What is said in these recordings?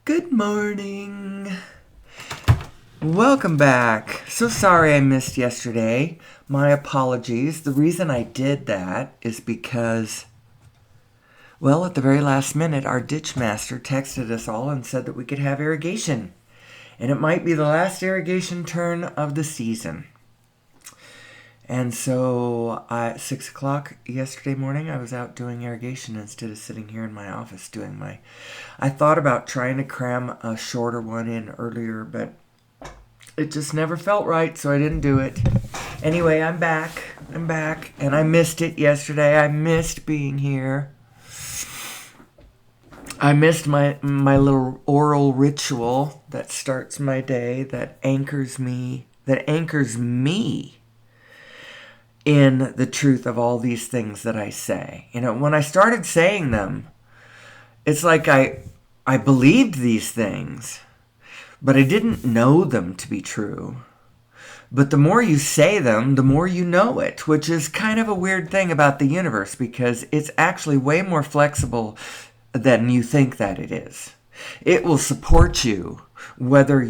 Good morning. Welcome back. So sorry I missed yesterday. My apologies. The reason I did that is because, well, at the very last minute, our ditch master texted us all and said that we could have irrigation. And it might be the last irrigation turn of the season. And so at 6 o'clock yesterday morning, I was out doing irrigation instead of sitting here in my office doing my... I thought about trying to cram a shorter one in earlier, but it just never felt right, so I didn't do it. Anyway, I'm back. And I missed it yesterday. I missed being here. I missed my little oral ritual that starts my day, that anchors me in the truth of all these things that I say. You know, when I started saying them, it's like I believed these things, but I didn't know them to be true. But the more you say them, the more you know it, which is kind of a weird thing about the universe because it's actually way more flexible than you think that it is. It will support you whether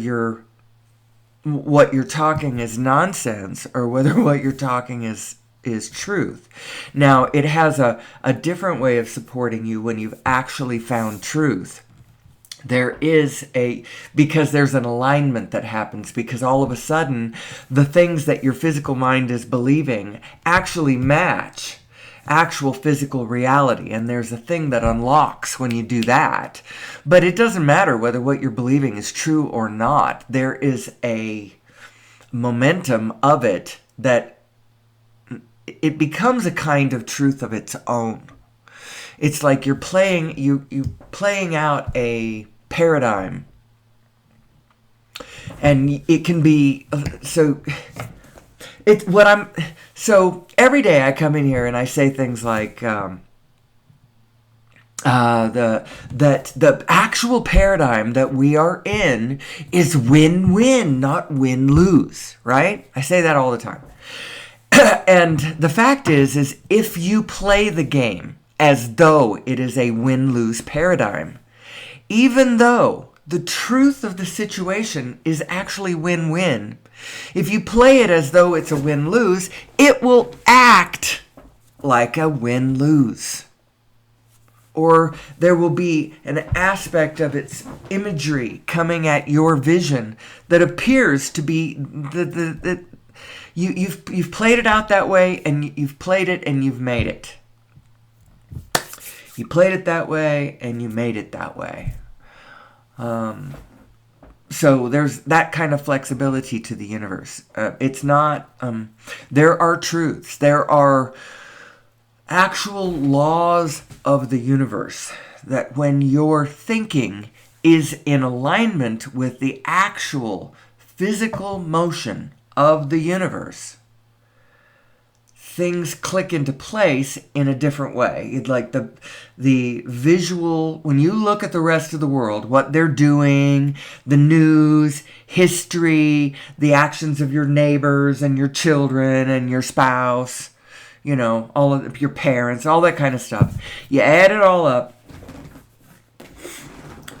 what you're talking is nonsense or whether what you're talking is truth. Now, it has a different way of supporting you when you've actually found truth. Because there's an alignment that happens, because all of a sudden the things that your physical mind is believing actually match actual physical reality, and there's a thing that unlocks when you do that. But it doesn't matter whether what you're believing is true or not. There is a momentum of it that it becomes a kind of truth of its own. It's like you're playing out a paradigm, and it can be so every day I come in here and I say things like the actual paradigm that we are in is win-win, not win-lose, right? I say that all the time. And the fact is if you play the game as though it is a win-lose paradigm, even though the truth of the situation is actually win-win, if you play it as though it's a win-lose, it will act like a win-lose. Or there will be an aspect of its imagery coming at your vision that appears to be you've played it out that way, and you've played it and you've made it. You played it that way and you made it that way. So there's that kind of flexibility to the universe. It's not, there are truths. There are actual laws of the universe that when your thinking is in alignment with the actual physical motion of the universe, things click into place in a different way. It's like the visual, when you look at the rest of the world, what they're doing, the news, history, the actions of your neighbors and your children and your spouse, you know, all of your parents, all that kind of stuff. You add it all up.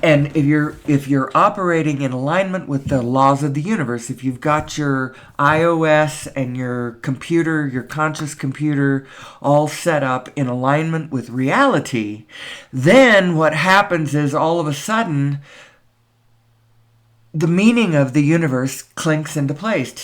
And if you're operating in alignment with the laws of the universe, if you've got your iOS and your computer, your conscious computer, all set up in alignment with reality, then what happens is all of a sudden the meaning of the universe clinks into place.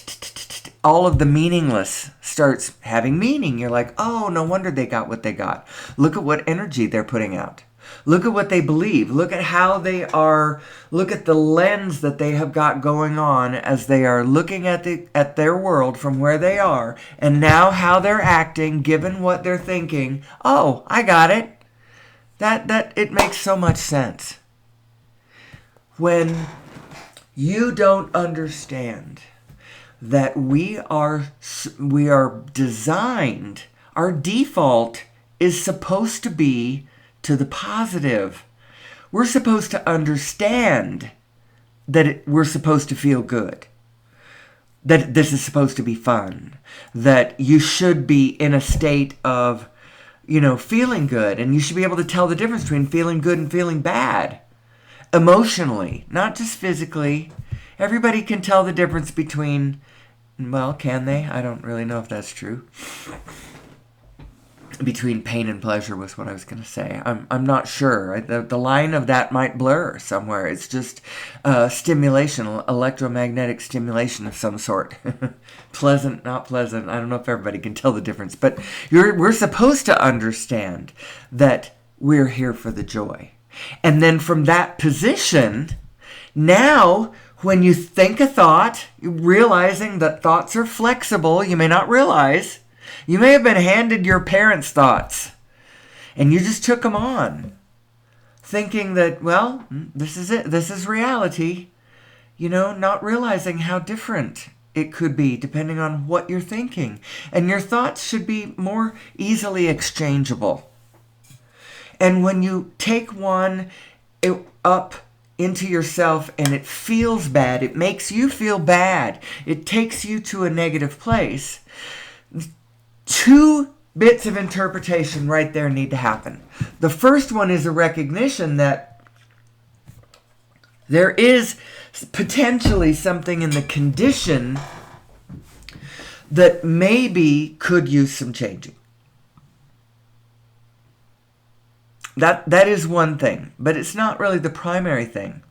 All of the meaningless starts having meaning. You're like, oh, no wonder they got what they got. Look at what energy they're putting out. Look at what they believe. Look at how they are. Look at the lens that they have got going on as they are looking at their world from where they are, and now how they're acting given what they're thinking. Oh, I got it. That it makes so much sense. When you don't understand that we are designed, our default is supposed to be to the positive. We're supposed to understand that we're supposed to feel good, that this is supposed to be fun, that you should be in a state of, feeling good, and you should be able to tell the difference between feeling good and feeling bad. Emotionally, not just physically. Everybody can tell the difference between, well, can they? I don't really know if that's true. Between pain and pleasure was what I was going to say. I'm not sure. The line of that might blur somewhere. It's just stimulation, electromagnetic stimulation of some sort. Pleasant, not pleasant. I don't know if everybody can tell the difference. But we're supposed to understand that we're here for the joy. And then from that position, now when you think a thought, realizing that thoughts are flexible, you may not realize. You may have been handed your parents' thoughts, and you just took them on, thinking that, well, this is it, this is reality, not realizing how different it could be depending on what you're thinking. And your thoughts should be more easily exchangeable. And when you take one up into yourself and it feels bad, it makes you feel bad, it takes you to a negative place, 2 bits of interpretation right there need to happen. The first one is a recognition that there is potentially something in the condition that maybe could use some changing. That is one thing, but it's not really the primary thing.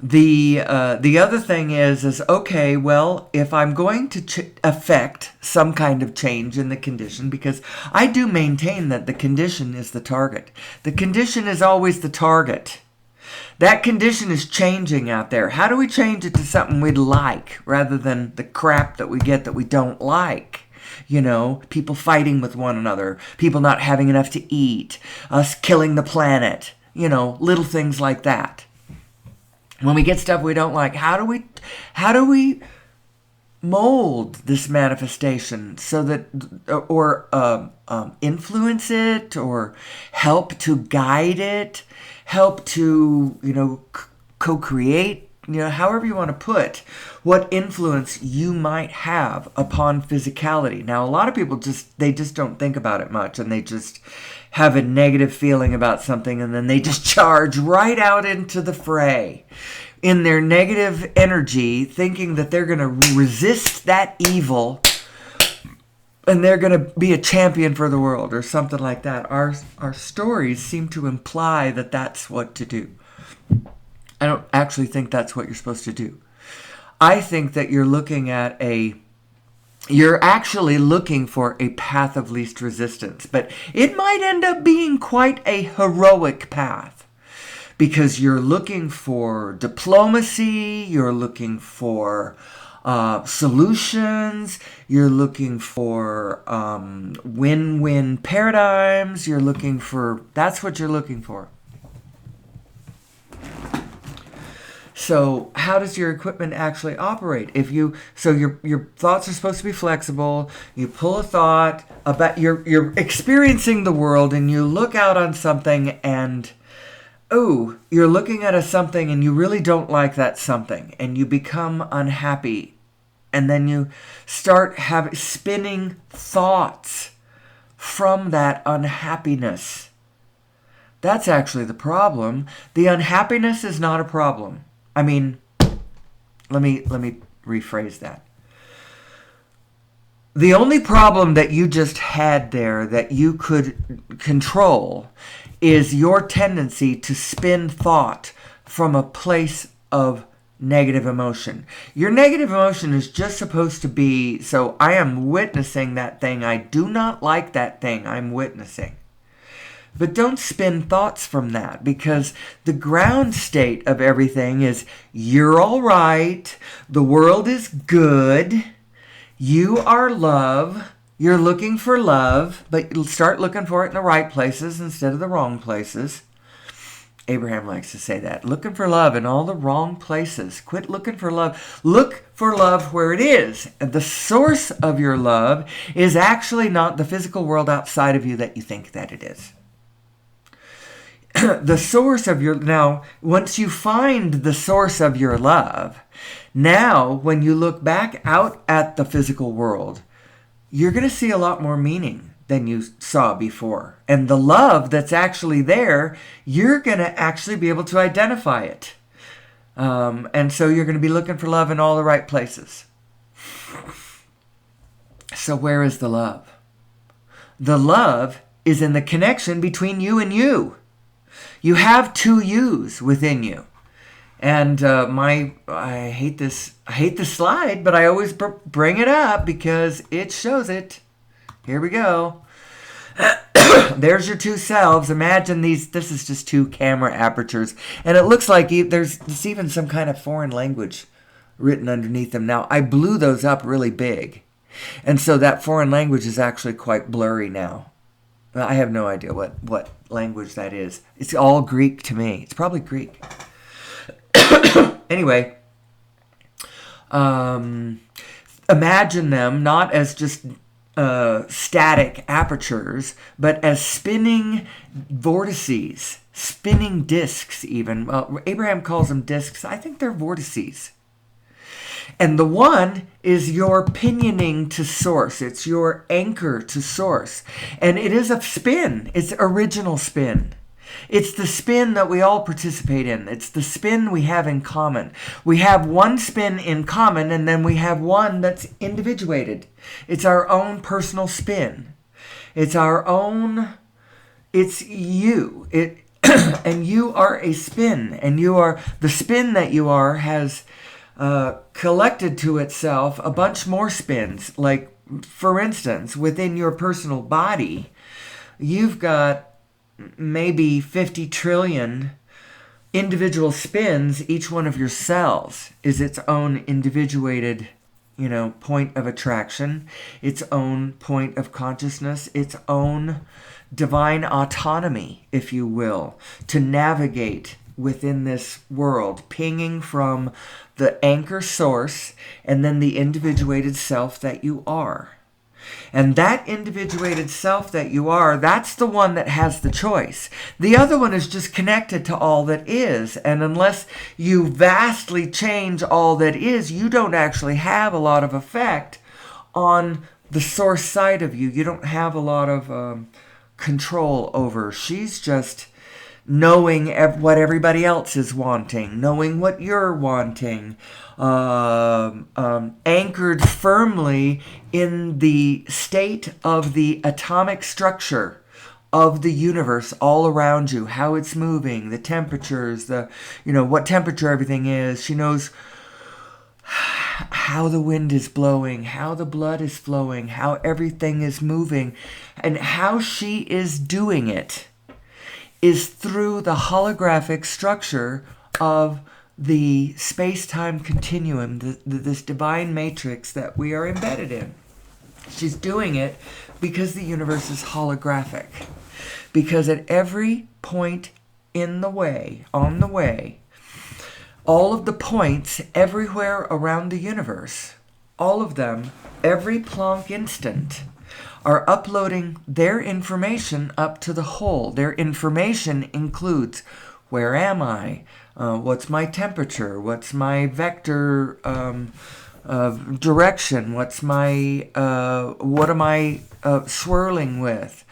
The other thing is okay, well, if I'm going to affect some kind of change in the condition, because I do maintain that the condition is the target. The condition is always the target. That condition is changing out there. How do we change it to something we'd like rather than the crap that we get that we don't like? People fighting with one another, people not having enough to eat, us killing the planet, little things like that. When we get stuff we don't like, how do we mold this manifestation so that, or influence it, or help to guide it, help to, co-create, however you want to put what influence you might have upon physicality. Now, a lot of people just don't think about it much, and they just have a negative feeling about something, and then they just charge right out into the fray in their negative energy, thinking that they're going to resist that evil and they're going to be a champion for the world or something like that. Our stories seem to imply that that's what to do. I don't actually think that's what you're supposed to do. I think that you're actually looking for a path of least resistance, but it might end up being quite a heroic path because you're looking for diplomacy, you're looking for solutions, you're looking for win-win paradigms, that's what you're looking for. So how does your equipment actually operate? So your thoughts are supposed to be flexible. You pull a thought about you're experiencing the world, and you look out on something, and you're looking at something, and you really don't like that something, and you become unhappy, and then you start spinning thoughts from that unhappiness. That's actually the problem. The unhappiness is not a problem. I mean, let me rephrase that. The only problem that you just had there that you could control is your tendency to spin thought from a place of negative emotion. Your negative emotion is just supposed to be, so I am witnessing that thing. I do not like that thing I'm witnessing. But don't spin thoughts from that, because the ground state of everything is you're all right, the world is good, you are love, you're looking for love, but you'll start looking for it in the right places instead of the wrong places. Abraham likes to say that. Looking for love in all the wrong places. Quit looking for love. Look for love where it is. And the source of your love is actually not the physical world outside of you that you think that it is. The source of now, once you find the source of your love, now when you look back out at the physical world, you're going to see a lot more meaning than you saw before. And the love that's actually there, you're going to actually be able to identify it. And so you're going to be looking for love in all the right places. So where is the love? The love is in the connection between you and you. You have two yous within you. And I hate this slide, but I always bring it up because it shows it. Here we go. There's your two selves. Imagine these. This is just two camera apertures. And it looks like there's even some kind of foreign language written underneath them. Now, I blew those up really big. And so that foreign language is actually quite blurry now. I have no idea what language that is. It's all Greek to me. It's probably Greek. Anyway, imagine them not as just static apertures, but as spinning vortices, spinning discs even. Well, Abraham calls them discs. I think they're vortices. And the one is your pinioning to source. It's your anchor to source. And it is a spin. It's original spin. It's the spin that we all participate in. It's the spin we have in common. We have one spin in common, and then we have one that's individuated. It's our own personal spin. It's our own, it's you. And you are a spin. And you are, the spin that you are has collected to itself a bunch more spins. Like, for instance, within your personal body, you've got maybe 50 trillion individual spins. Each one of your cells is its own individuated, point of attraction, its own point of consciousness, its own divine autonomy, if you will, to navigate within this world, pinging from the anchor source and then the individuated self that you are. And that individuated self that you are, that's the one that has the choice. The other one is just connected to all that is. And unless you vastly change all that is, you don't actually have a lot of effect on the source side of you. You don't have a lot of control over. She's just knowing what everybody else is wanting, knowing what you're wanting, anchored firmly in the state of the atomic structure of the universe all around you, how it's moving, the temperatures, what temperature everything is. She knows how the wind is blowing, how the blood is flowing, how everything is moving, and how she is doing it is through the holographic structure of the space-time continuum, this divine matrix that we are embedded in. She's doing it because the universe is holographic. Because at every point on the way, all of the points everywhere around the universe, all of them, every Planck instant, are uploading their information up to the whole. Their information includes, where am I? What's my temperature? What's my vector direction? What am I swirling with?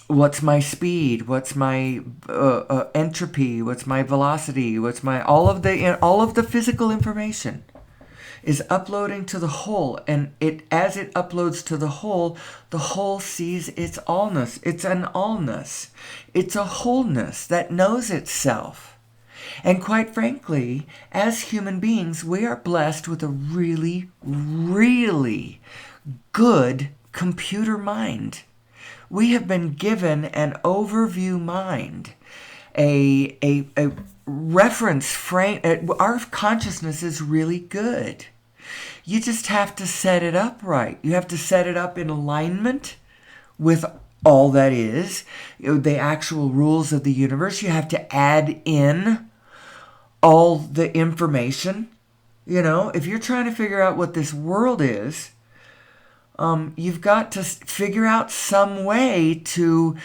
What's my speed? What's my entropy? What's my velocity? What's my all of the physical information is uploading to the whole, and as it uploads to the whole sees its allness. It's an allness. It's a wholeness that knows itself. And quite frankly, as human beings, we are blessed with a really, really good computer mind. We have been given an overview mind, a reference frame. Our consciousness is really good. You just have to set it up right. You have to set it up in alignment with all that is, the actual rules of the universe. You have to add in all the information. If you're trying to figure out what this world is, you've got to figure out some way to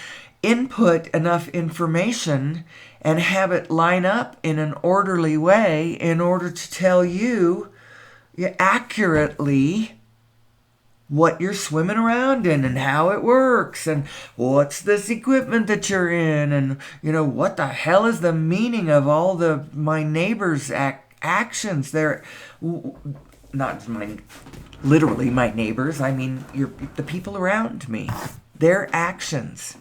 input enough information and have it line up in an orderly way in order to tell you accurately what you're swimming around in and how it works and what's this equipment that you're in and what the hell is the meaning of all the my neighbors actions. They're not my literally my neighbors, I mean the people around me, their actions.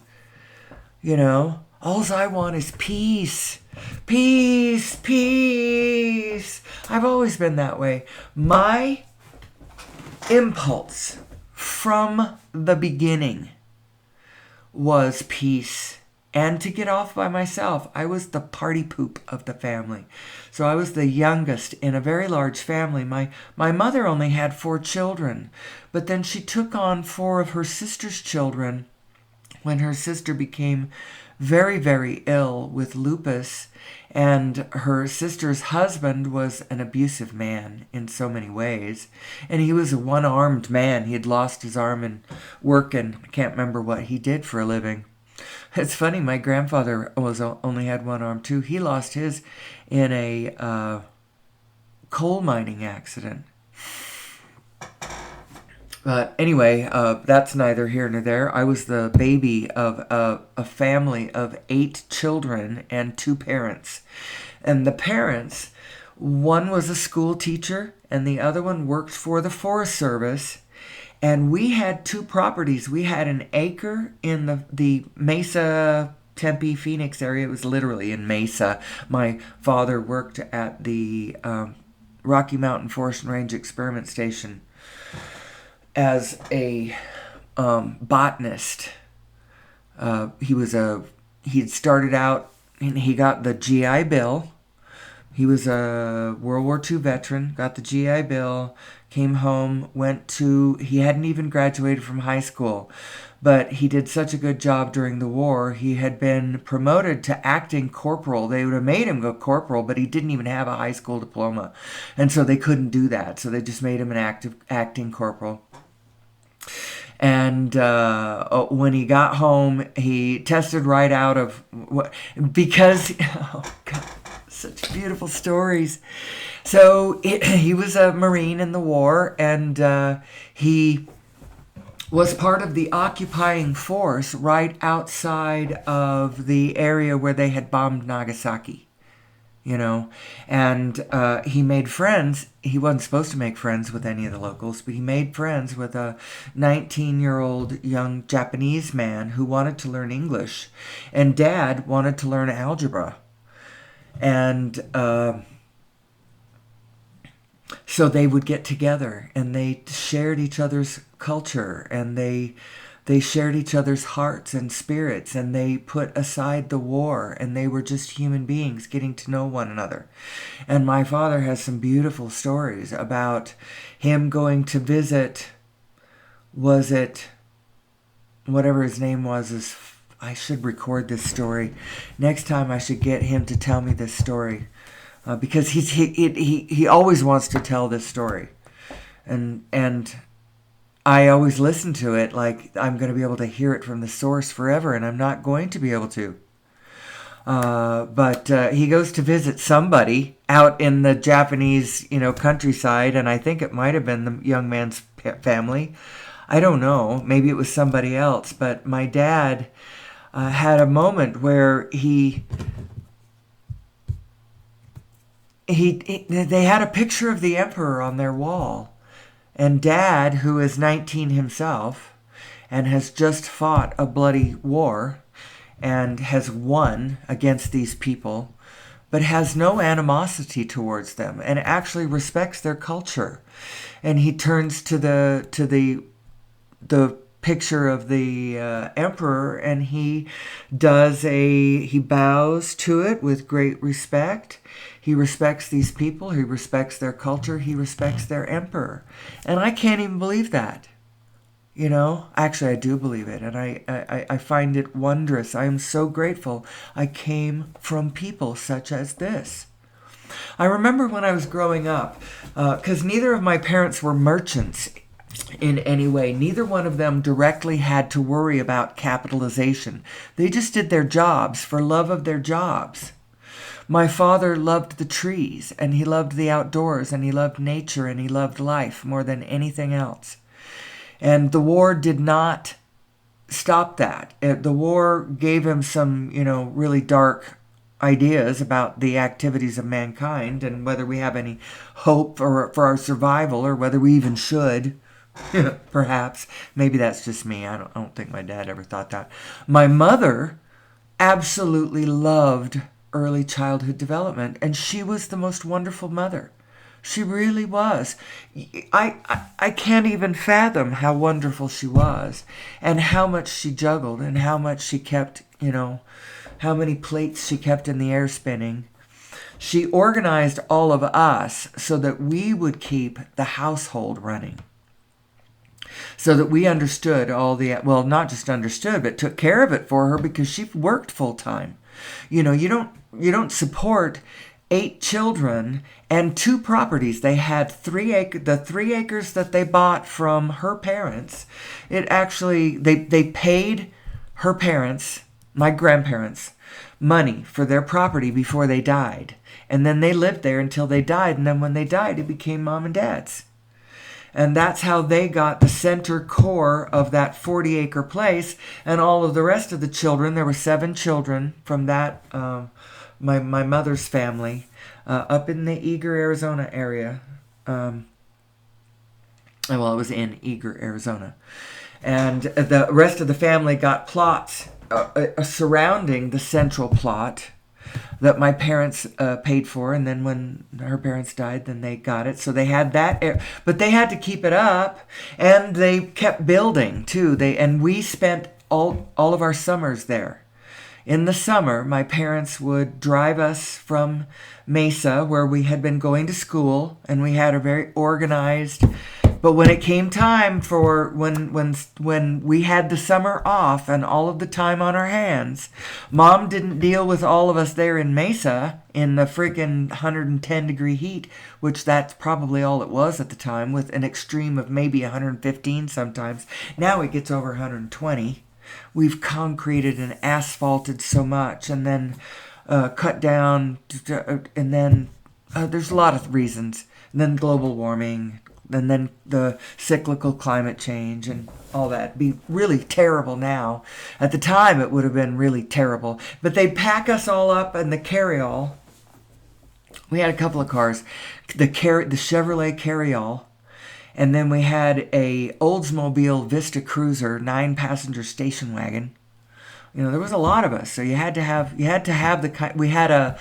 All I want is peace. Peace, peace. I've always been that way. My impulse from the beginning was peace and to get off by myself. I was the party poop of the family. So I was the youngest in a very large family. My mother only had 4 children, but then she took on 4 of her sister's children when her sister became very, very ill with lupus, and her sister's husband was an abusive man in so many ways. And he was a one-armed man. He had lost his arm in work, and I can't remember what he did for a living. It's funny, my grandfather only had one arm too. He lost his in a coal mining accident. But anyway, that's neither here nor there. I was the baby of a family of 8 children and 2 parents. And the parents, one was a school teacher and the other one worked for the Forest Service. And we had 2 properties. We had an acre in the Mesa, Tempe, Phoenix area. It was literally in Mesa. My father worked at the Rocky Mountain Forest and Range Experiment Station as a botanist. He'd started out and he got the GI Bill. He was a World War II veteran, got the GI Bill, came home, he hadn't even graduated from high school, but he did such a good job during the war. He had been promoted to acting corporal. They would have made him go corporal, but he didn't even have a high school diploma. And so they couldn't do that. So they just made him an acting corporal. And when he got home, he tested right out of because oh God, such beautiful stories. So he was a Marine in the war, and he was part of the occupying force right outside of the area where they had bombed Nagasaki. And he made friends. He wasn't supposed to make friends with any of the locals, but he made friends with a 19-year-old young Japanese man who wanted to learn English, and Dad wanted to learn algebra. And so they would get together, and they shared each other's culture, and they shared each other's hearts and spirits, and they put aside the war, and they were just human beings getting to know one another. And my father has some beautiful stories about him going to visit, was it, whatever his name was, I should record this story. Next time I should get him to tell me this story, because he always wants to tell this story. And I always listen to it like I'm going to be able to hear it from the source forever, and I'm not going to be able to. But he goes to visit somebody out in the Japanese, countryside, and I think it might have been the young man's family. I don't know. Maybe it was somebody else. But my dad had a moment where they had a picture of the emperor on their wall. And Dad, who is 19 himself and has just fought a bloody war and has won against these people, but has no animosity towards them and actually respects their culture. And he turns to the picture of the emperor, and he bows to it with great respect. He respects these people. He respects their culture. He respects their emperor. And I can't even believe that. Actually, I do believe it. And I find it wondrous. I am so grateful I came from people such as this. I remember when I was growing up, because neither of my parents were merchants in any way. Neither one of them directly had to worry about capitalization. They just did their jobs for love of their jobs. My father loved the trees, and he loved the outdoors, and he loved nature, and he loved life more than anything else. And the war did not stop that. The war gave him some, really dark ideas about the activities of mankind and whether we have any hope for our survival or whether we even should. Perhaps. Maybe that's just me. I don't think my dad ever thought that. My mother absolutely loved early childhood development, and she was the most wonderful mother. She really was. I can't even fathom how wonderful she was and how much she juggled and how much she kept, how many plates she kept in the air spinning. She organized all of us so that we would keep the household running. So that we understood not just understood, but took care of it for her because she worked full time. You don't support 8 children and 2 properties. They had the 3 acres that they bought from her parents. It actually, they paid her parents, my grandparents, money for their property before they died. And then they lived there until they died. And then when they died, it became mom and dad's. And that's how they got the center core of that 40-acre place. And all of the rest of the children, there were 7 children from that, my mother's family, up in the Eager, Arizona area. It was in Eager, Arizona. And the rest of the family got plots surrounding the central plot that my parents paid for, and then when her parents died, then they got it. So they had that, but they had to keep it up, and they kept building too. And we spent all of our summers there. In the summer, my parents would drive us from Mesa, where we had been going to school, and we had a very organized. But when it came time for when we had the summer off and all of the time on our hands, Mom didn't deal with all of us there in Mesa in the freaking 110-degree heat, which that's probably all it was at the time, with an extreme of maybe 115 sometimes. Now it gets over 120. We've concreted and asphalted so much, and then cut down, and then there's a lot of reasons. And then global warming, and then the cyclical climate change and all that. It'd be really terrible now. At the time, it would have been really terrible. But they'd pack us all up in the carryall. We had a couple of cars, the Chevrolet carryall, and then we had a Oldsmobile Vista Cruiser 9-passenger station wagon. There was a lot of us, so you had to have the kind. We had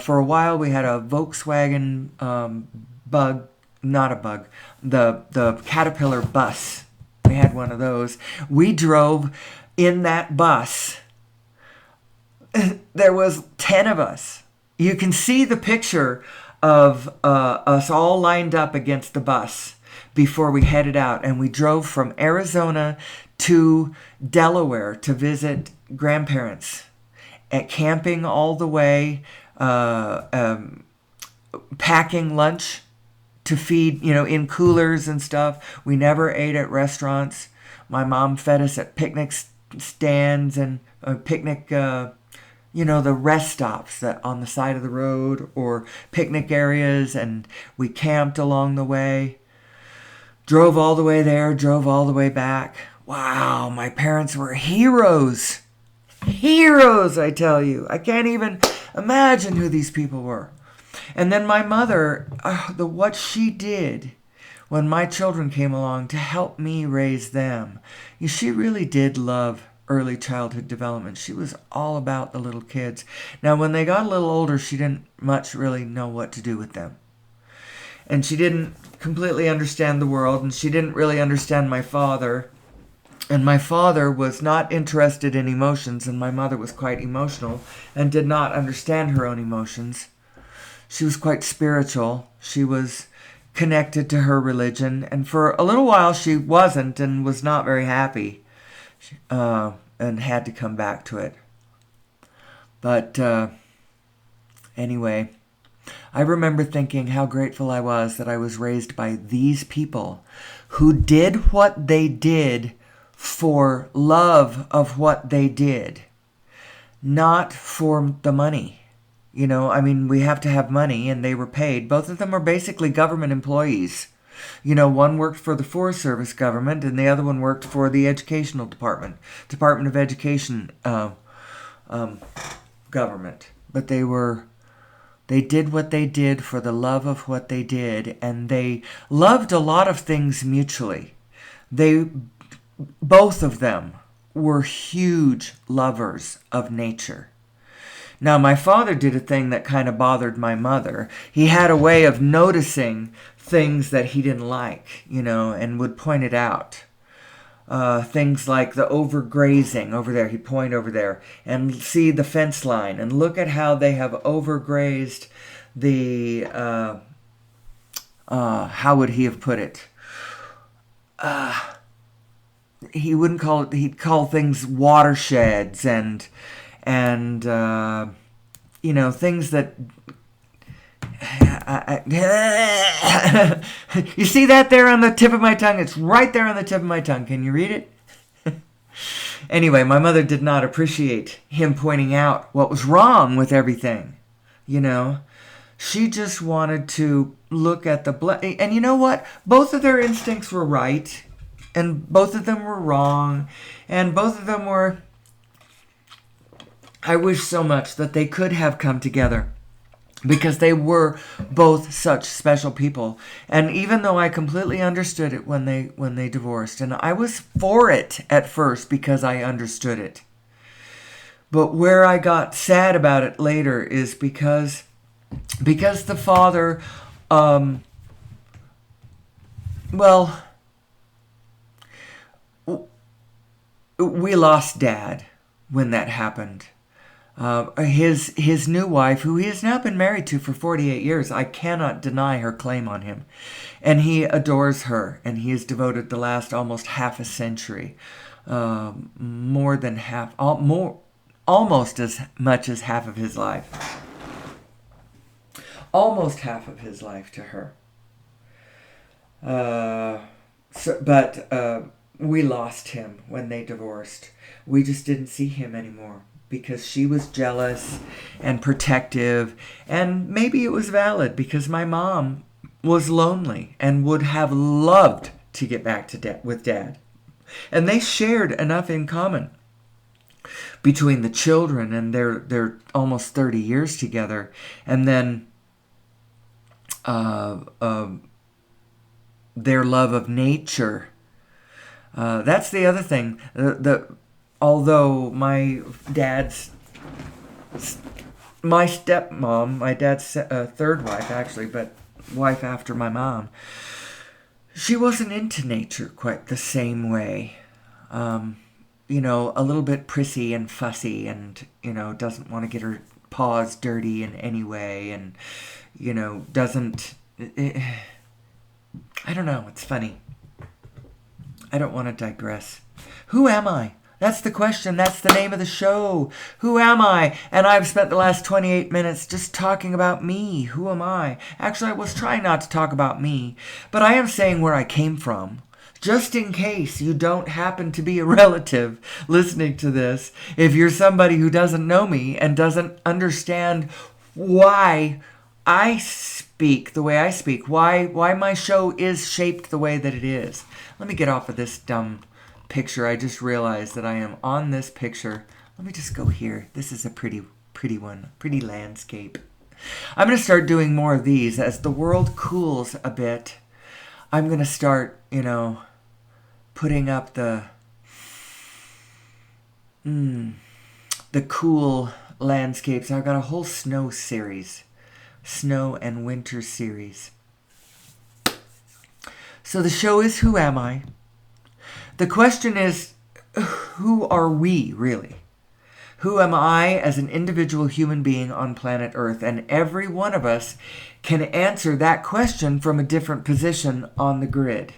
for a while we had a Volkswagen Bug. Not a Bug, the Caterpillar bus. We had one of those. We drove in that bus. There was 10 of us. You can see the picture of us all lined up against the bus before we headed out. And we drove from Arizona to Delaware to visit grandparents, at camping all the way, packing lunch to feed, in coolers and stuff. We never ate at restaurants. My mom fed us at picnic stands and picnic, the rest stops that on the side of the road or picnic areas, and we camped along the way. Drove all the way there, drove all the way back. Wow, my parents were heroes. Heroes, I tell you. I can't even imagine who these people were. And then my mother, what she did when my children came along to help me raise them. She really did love early childhood development. She was all about the little kids. Now, when they got a little older, she didn't much really know what to do with them. And she didn't completely understand the world, and she didn't really understand my father. And my father was not interested in emotions, and my mother was quite emotional and did not understand her own emotions. She was quite spiritual. She was connected to her religion. And for a little while she wasn't and was not very happy. And had to come back to it. But anyway, I remember thinking how grateful I was that I was raised by these people who did what they did for love of what they did. Not for the money. We have to have money, and they were paid. Both of them are basically government employees. One worked for the Forest Service government, and the other one worked for the Educational Department of Education government. But they did what they did for the love of what they did, and they loved a lot of things mutually. Both of them were huge lovers of nature. Now, my father did a thing that kind of bothered my mother. He had a way of noticing things that he didn't like, and would point it out. Things like the overgrazing over there. He'd point over there and see the fence line and look at how they have overgrazed the, how would he have put it? He wouldn't call it, he'd call things watersheds and things that you see that there on the tip of my tongue? It's right there on the tip of my tongue. Can you read it? Anyway, my mother did not appreciate him pointing out what was wrong with everything. She just wanted to look at the and you know what? Both of their instincts were right, and both of them were wrong, and both of them were... I wish so much that they could have come together, because they were both such special people. And even though I completely understood it when they divorced, and I was for it at first because I understood it, but where I got sad about it later is because the father, we lost Dad when that happened. His new wife, who he has now been married to for 48 years, I cannot deny her claim on him. And he adores her, and he has devoted the last almost half a century, more than half, almost as much as half of his life. Almost half of his life to her. But we lost him when they divorced. We just didn't see him anymore, because she was jealous and protective, and maybe it was valid because my mom was lonely and would have loved to get back to with Dad. And they shared enough in common between the children and their almost 30 years together, and then their love of nature. That's the other thing. Although my stepmom, my dad's third wife actually, but wife after my mom, she wasn't into nature quite the same way. A little bit prissy and fussy, and, doesn't want to get her paws dirty in any way, and, doesn't... I don't know, it's funny. I don't want to digress. Who am I? That's the question. That's the name of the show. Who am I? And I've spent the last 28 minutes just talking about me. Who am I? Actually, I was trying not to talk about me, but I am saying where I came from. Just in case you don't happen to be a relative listening to this, if you're somebody who doesn't know me and doesn't understand why I speak the way I speak, why my show is shaped the way that it is. Let me get off of this dumb picture. I just realized that I am on this picture. Let me just go here. This is a pretty one, pretty landscape. I'm going to start doing more of these as the world cools a bit. I'm going to start, putting up the cool landscapes. I've got a whole snow and winter series. So the show is Who Am I? The question is, who are we, really? Who am I as an individual human being on planet Earth? And every one of us can answer that question from a different position on the grid.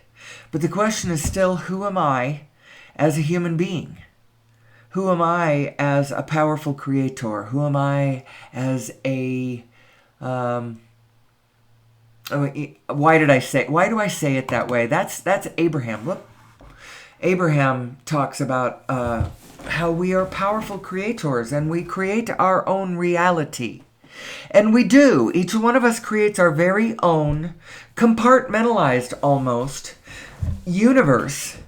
But the question is still, who am I as a human being? Who am I as a powerful creator? Who am I as a... why do I say it that way? That's Abraham. Look. Abraham talks about how we are powerful creators and we create our own reality. And we do. Each one of us creates our very own, compartmentalized almost, universe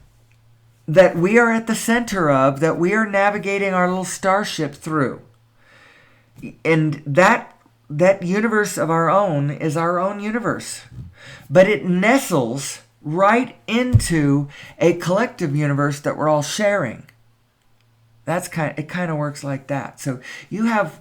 that we are at the center of, that we are navigating our little starship through. And that universe of our own is our own universe. But it nestles right into a collective universe that we're all sharing. It kind of works like that. So you have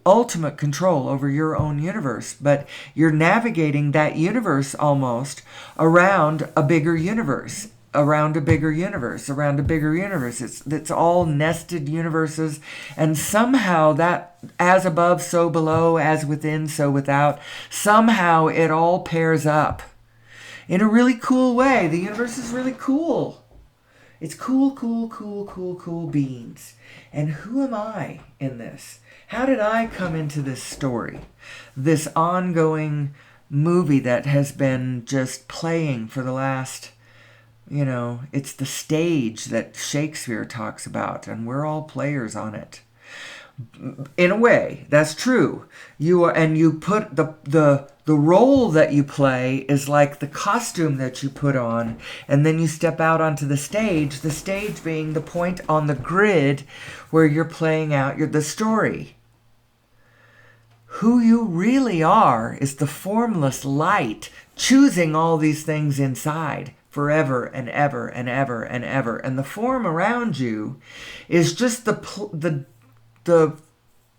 ultimate control over your own universe, but you're navigating that universe almost around a bigger universe, around a bigger universe, around a bigger universe. It's all nested universes, and somehow that as above, so below, as within, so without, somehow it all pairs up in a really cool way. The universe is really cool. It's cool beans. And who am I in this? How did I come into this story? This ongoing movie that has been just playing for the last, it's the stage that Shakespeare talks about, and we're all players on it. In a way, that's true. You put the role that you play is like the costume that you put on, and then you step out onto the stage being the point on the grid where you're playing out the story. Who you really are is the formless light, choosing all these things inside forever and ever and ever and ever. And the form around you is just the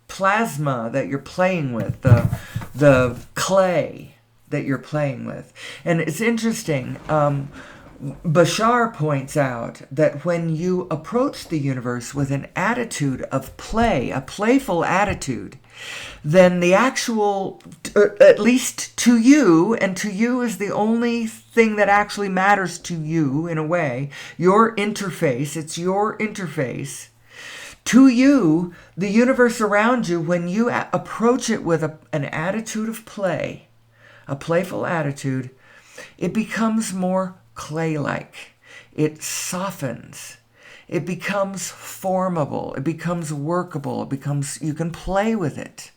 plasma that you're playing with, the clay that you're playing with. And it's interesting, Bashar points out that when you approach the universe with an attitude of play, a playful attitude, then the actual, at least to you, and to you is the only thing that actually matters to you in a way, your interface, it's your interface. To you, the universe around you, when you approach it with an attitude of play, a playful attitude, it becomes more clay-like. It softens. It becomes formable. It becomes workable. You can play with it.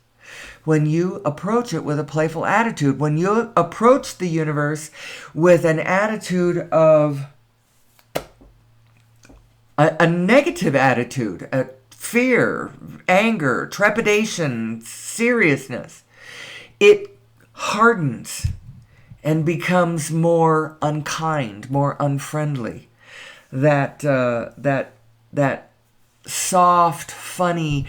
When you approach it with a playful attitude, when you approach the universe with an attitude of a negative attitude, a fear, anger, trepidation, seriousness, it hardens and becomes more unkind, more unfriendly. That soft, funny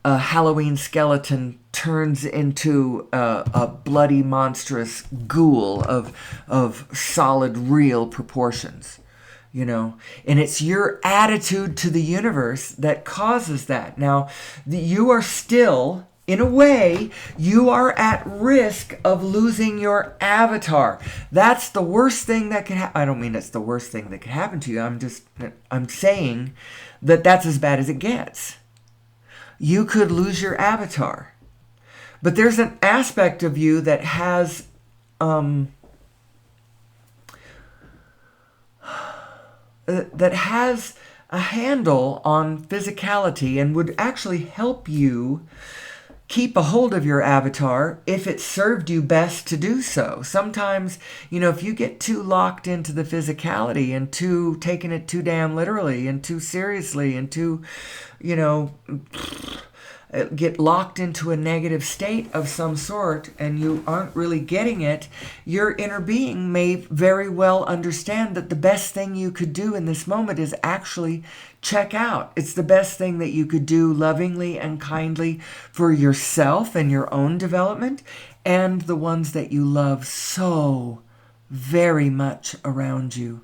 Halloween skeleton turns into a bloody, monstrous ghoul of solid, real proportions. And it's your attitude to the universe that causes that. Now, you are still, in a way, you are at risk of losing your avatar. That's the worst thing that can happen. I don't mean it's the worst thing that can happen to you. I'm saying that that's as bad as it gets. You could lose your avatar. But there's an aspect of you that has a handle on physicality and would actually help you keep a hold of your avatar if it served you best to do so. Sometimes, if you get too locked into the physicality and taking it too damn literally and too seriously and too, get locked into a negative state of some sort and you aren't really getting it, your inner being may very well understand that the best thing you could do in this moment is actually check out. It's the best thing that you could do lovingly and kindly for yourself and your own development and the ones that you love so very much around you.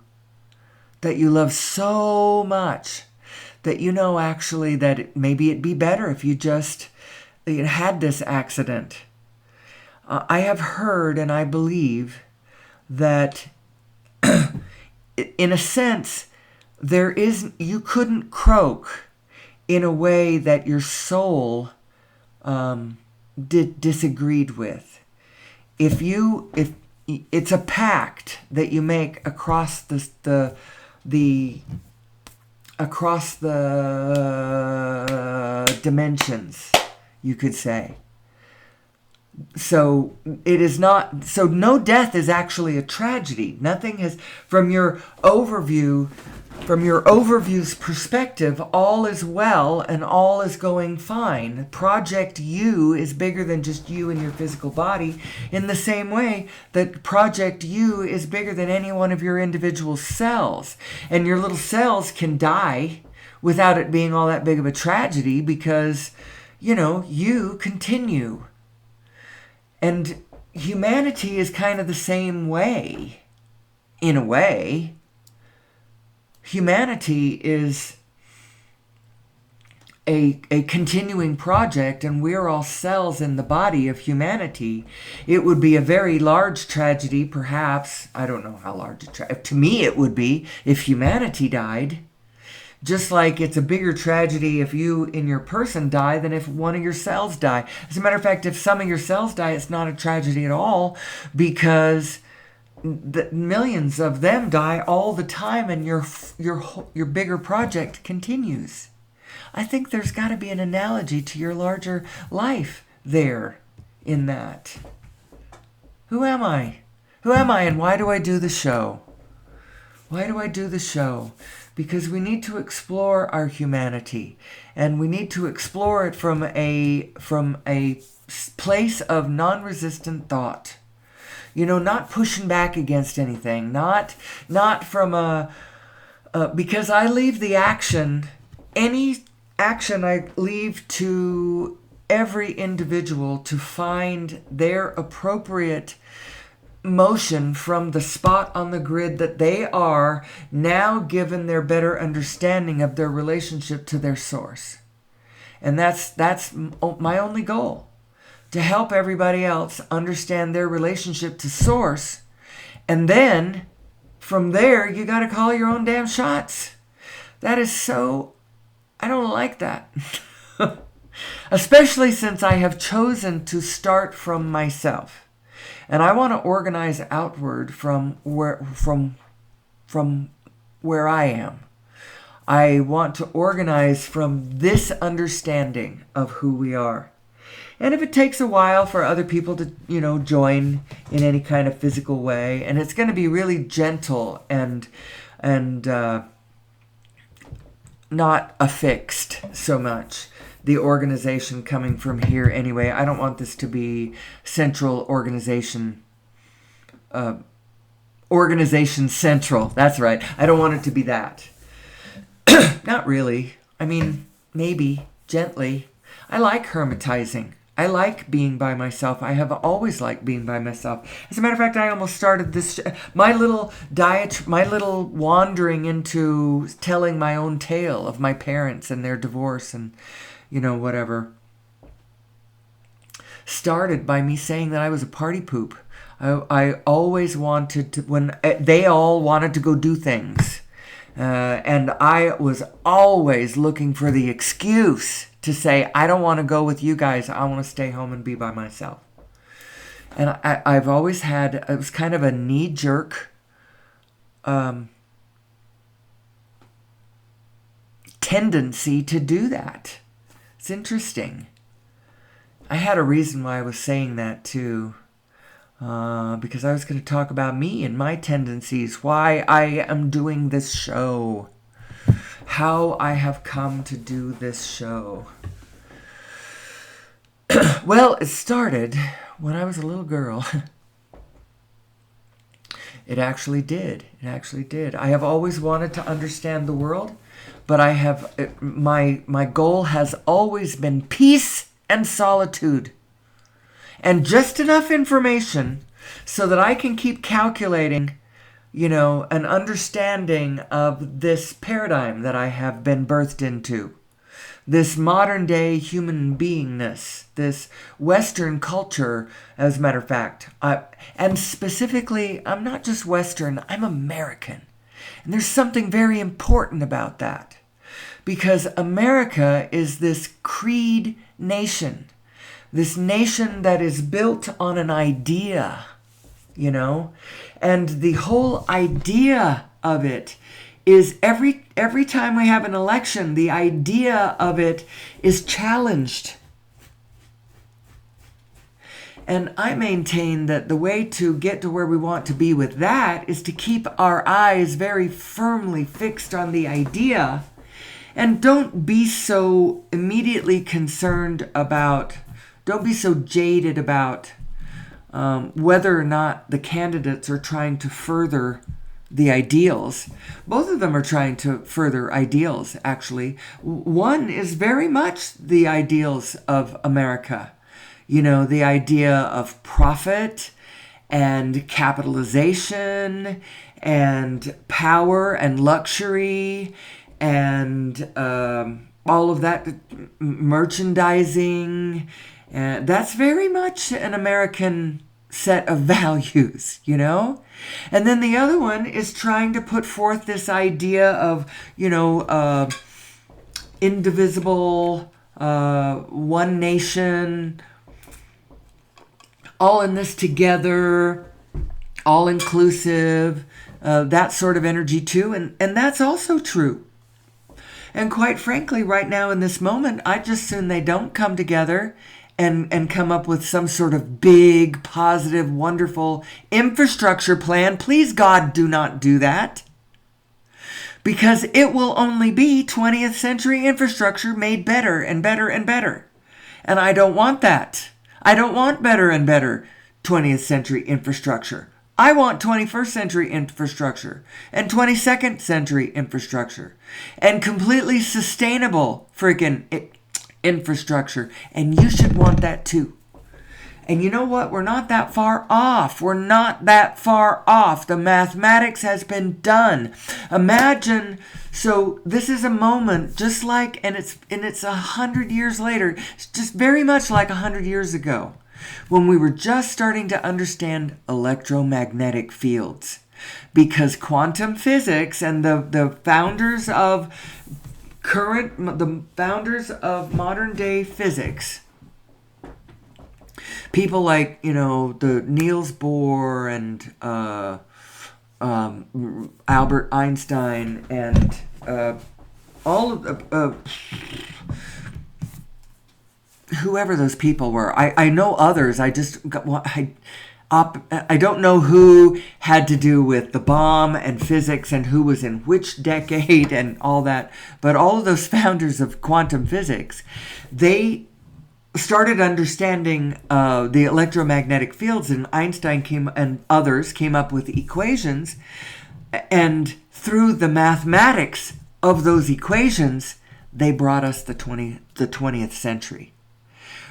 That you love so much that actually that maybe it'd be better if you just had this accident. I have heard and I believe that in a sense you couldn't croak in a way that your soul disagreed with. If it's a pact that you make across the dimensions, you could say. So it is not, so no death is actually a tragedy. Nothing has, from your overview's perspective, all is well and all is going fine. Project You is bigger than just you and your physical body, in the same way that Project You is bigger than any one of your individual cells. And your little cells can die without it being all that big of a tragedy because, you continue. And humanity is kind of the same way, in a way. Humanity is a continuing project, and we're all cells in the body of humanity. It would be a very large tragedy, perhaps. I don't know how large a tragedy. To me, it would be if humanity died. Just like it's a bigger tragedy if you in your person die than if one of your cells die. As a matter of fact, if some of your cells die, it's not a tragedy at all because the millions of them die all the time and your bigger project continues. I think there's got to be an analogy to your larger life there in that. Who am I? Who am I and why do I do the show? Why do I do the show? Because we need to explore our humanity, and we need to explore it from a place of non-resistant thought. Not pushing back against anything, not from because I leave the action, any action I leave to every individual to find their appropriate motion from the spot on the grid that they are now given their better understanding of their relationship to their source. And that's my only goal, to help everybody else understand their relationship to source. And then from there, you got to call your own damn shots. That is so, I don't like that. Especially since I have chosen to start from myself. And I want to organize outward from where I am. I want to organize from this understanding of who we are. And if it takes a while for other people to, join in any kind of physical way, and it's going to be really gentle and not affixed so much. The organization coming from here anyway. I don't want this to be central organization. Organization central. That's right. I don't want it to be that. Not really. I mean, maybe. Gently. I like hermitizing. I like being by myself. I have always liked being by myself. As a matter of fact, I almost started this, my little wandering into telling my own tale of my parents and their divorce and whatever, started by me saying that I was a party poop. I always wanted to, when they all wanted to go do things. And I was always looking for the excuse to say, I don't want to go with you guys. I want to stay home and be by myself. And I've always had, it was kind of a knee-jerk tendency to do that. It's interesting. I had a reason why I was saying that too. Because I was going to talk about me and my tendencies, why I am doing this show, how I have come to do this show. Well, it started when I was a little girl. It actually did. It actually did. I have always wanted to understand the world, but I have my goal has always been peace and solitude. And just enough information so that I can keep calculating, an understanding of this paradigm that I have been birthed into. This modern day human beingness, this Western culture, as a matter of fact. And specifically, I'm not just Western, I'm American. And there's something very important about that. Because America is this creed nation. This nation that is built on an idea, and the whole idea of it is every time we have an election, the idea of it is challenged. And I maintain that the way to get to where we want to be with that is to keep our eyes very firmly fixed on the idea, and don't be so immediately concerned about, don't be so jaded about whether or not the candidates are trying to further the ideals. Both of them are trying to further ideals, actually. One is very much the ideals of America. You know, the idea of profit and capitalization and power and luxury and all of that, merchandising. That's very much an American set of values, you know? And then the other one is trying to put forth this idea of, indivisible, one nation, all in this together, all inclusive, that sort of energy too. And that's also true. And quite frankly, right now in this moment, I just assume they don't come together and come up with some sort of big, positive, wonderful infrastructure plan. Please, God, do not do that. Because it will only be 20th century infrastructure made better and better and better. And I don't want that. I don't want better and better 20th century infrastructure. I want 21st century infrastructure and 22nd century infrastructure and completely sustainable freaking infrastructure. And you should want that too. And you know what? We're not that far off. We're not that far off. The mathematics has been done. Imagine, so this is a moment just like, and it's 100 years later, it's just very much like 100 years ago, when we were just starting to understand electromagnetic fields. Because quantum physics and the founders of modern day physics, people like, the Niels Bohr and Albert Einstein and all of whoever those people were. I know others. I don't know who had to do with the bomb and physics and who was in which decade and all that. But all of those founders of quantum physics, they started understanding the electromagnetic fields, and Einstein and others came up with equations, and through the mathematics of those equations, they brought us the 20th century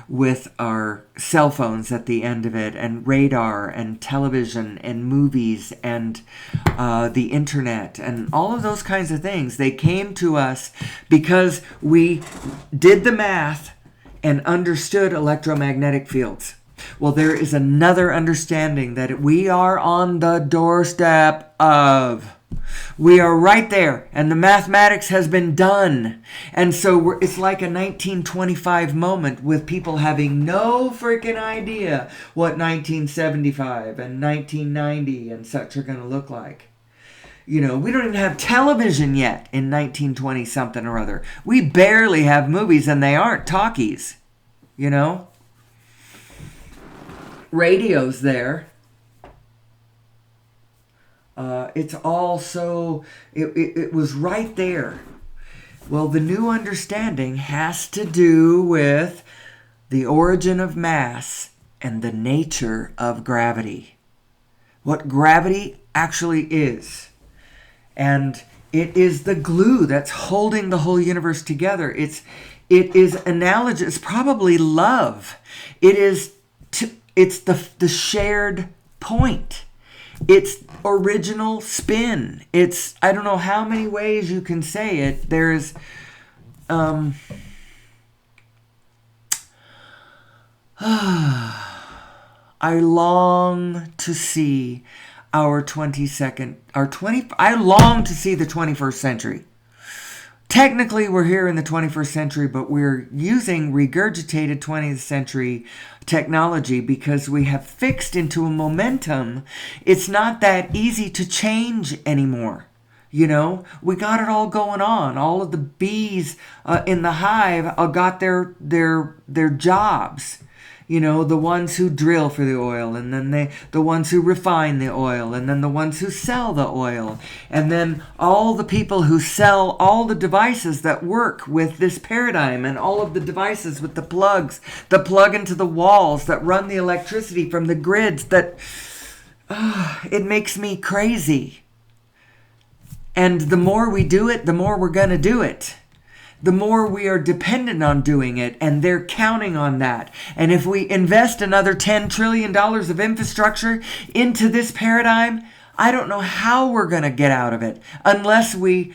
with our cell phones at the end of it, and radar and television and movies and the internet and all of those kinds of things. They came to us because we did the math and understood electromagnetic fields. Well, there is another understanding that we are on the doorstep of. We are right there, and the mathematics has been done. And so it's like a 1925 moment with people having no freaking idea what 1975 and 1990 and such are going to look like. We don't even have television yet in 1920 something or other. We barely have movies, and they aren't talkies, Radio's there. It's all so, it was right there. Well, the new understanding has to do with the origin of mass and the nature of gravity. What gravity actually is. And it is the glue that's holding the whole universe together. It is analogous, probably love. It's the shared point. It's original spin. It's, I don't know how many ways you can say it. There's, I long to see I long to see the 21st century. Technically, we're here in the 21st century, but we're using regurgitated 20th century technology because we have fixed into a momentum. It's not that easy to change anymore. We got it all going on. All of the bees in the hive got their jobs. You know, the ones who drill for the oil, and then the ones who refine the oil, and then the ones who sell the oil, and then all the people who sell all the devices that work with this paradigm, and all of the devices with the plugs that plug into the walls, that run the electricity from the grids, that it makes me crazy. And the more we do it, the more we're going to do it. The more we are dependent on doing it, and they're counting on that. And if we invest another $10 trillion of infrastructure into this paradigm, I don't know how we're going to get out of it, unless we,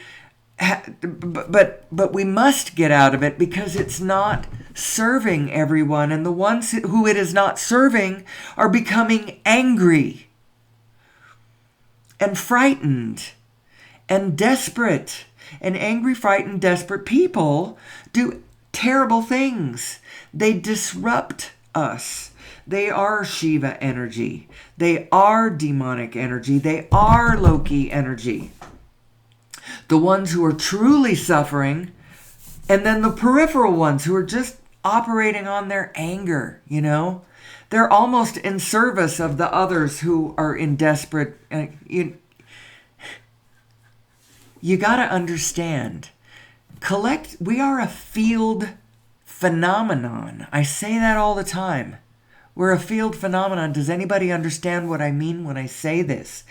but we must get out of it, because it's not serving everyone. And the ones who it is not serving are becoming angry and frightened and desperate. And angry, frightened, desperate people do terrible things. They disrupt us. They are Shiva energy. They are demonic energy. They are Loki energy. The ones who are truly suffering, and then the peripheral ones who are just operating on their anger, you know? They're almost in service of the others who are in desperate... You got to understand, we are a field phenomenon. I say that all the time. We're a field phenomenon. Does anybody understand what I mean when I say this?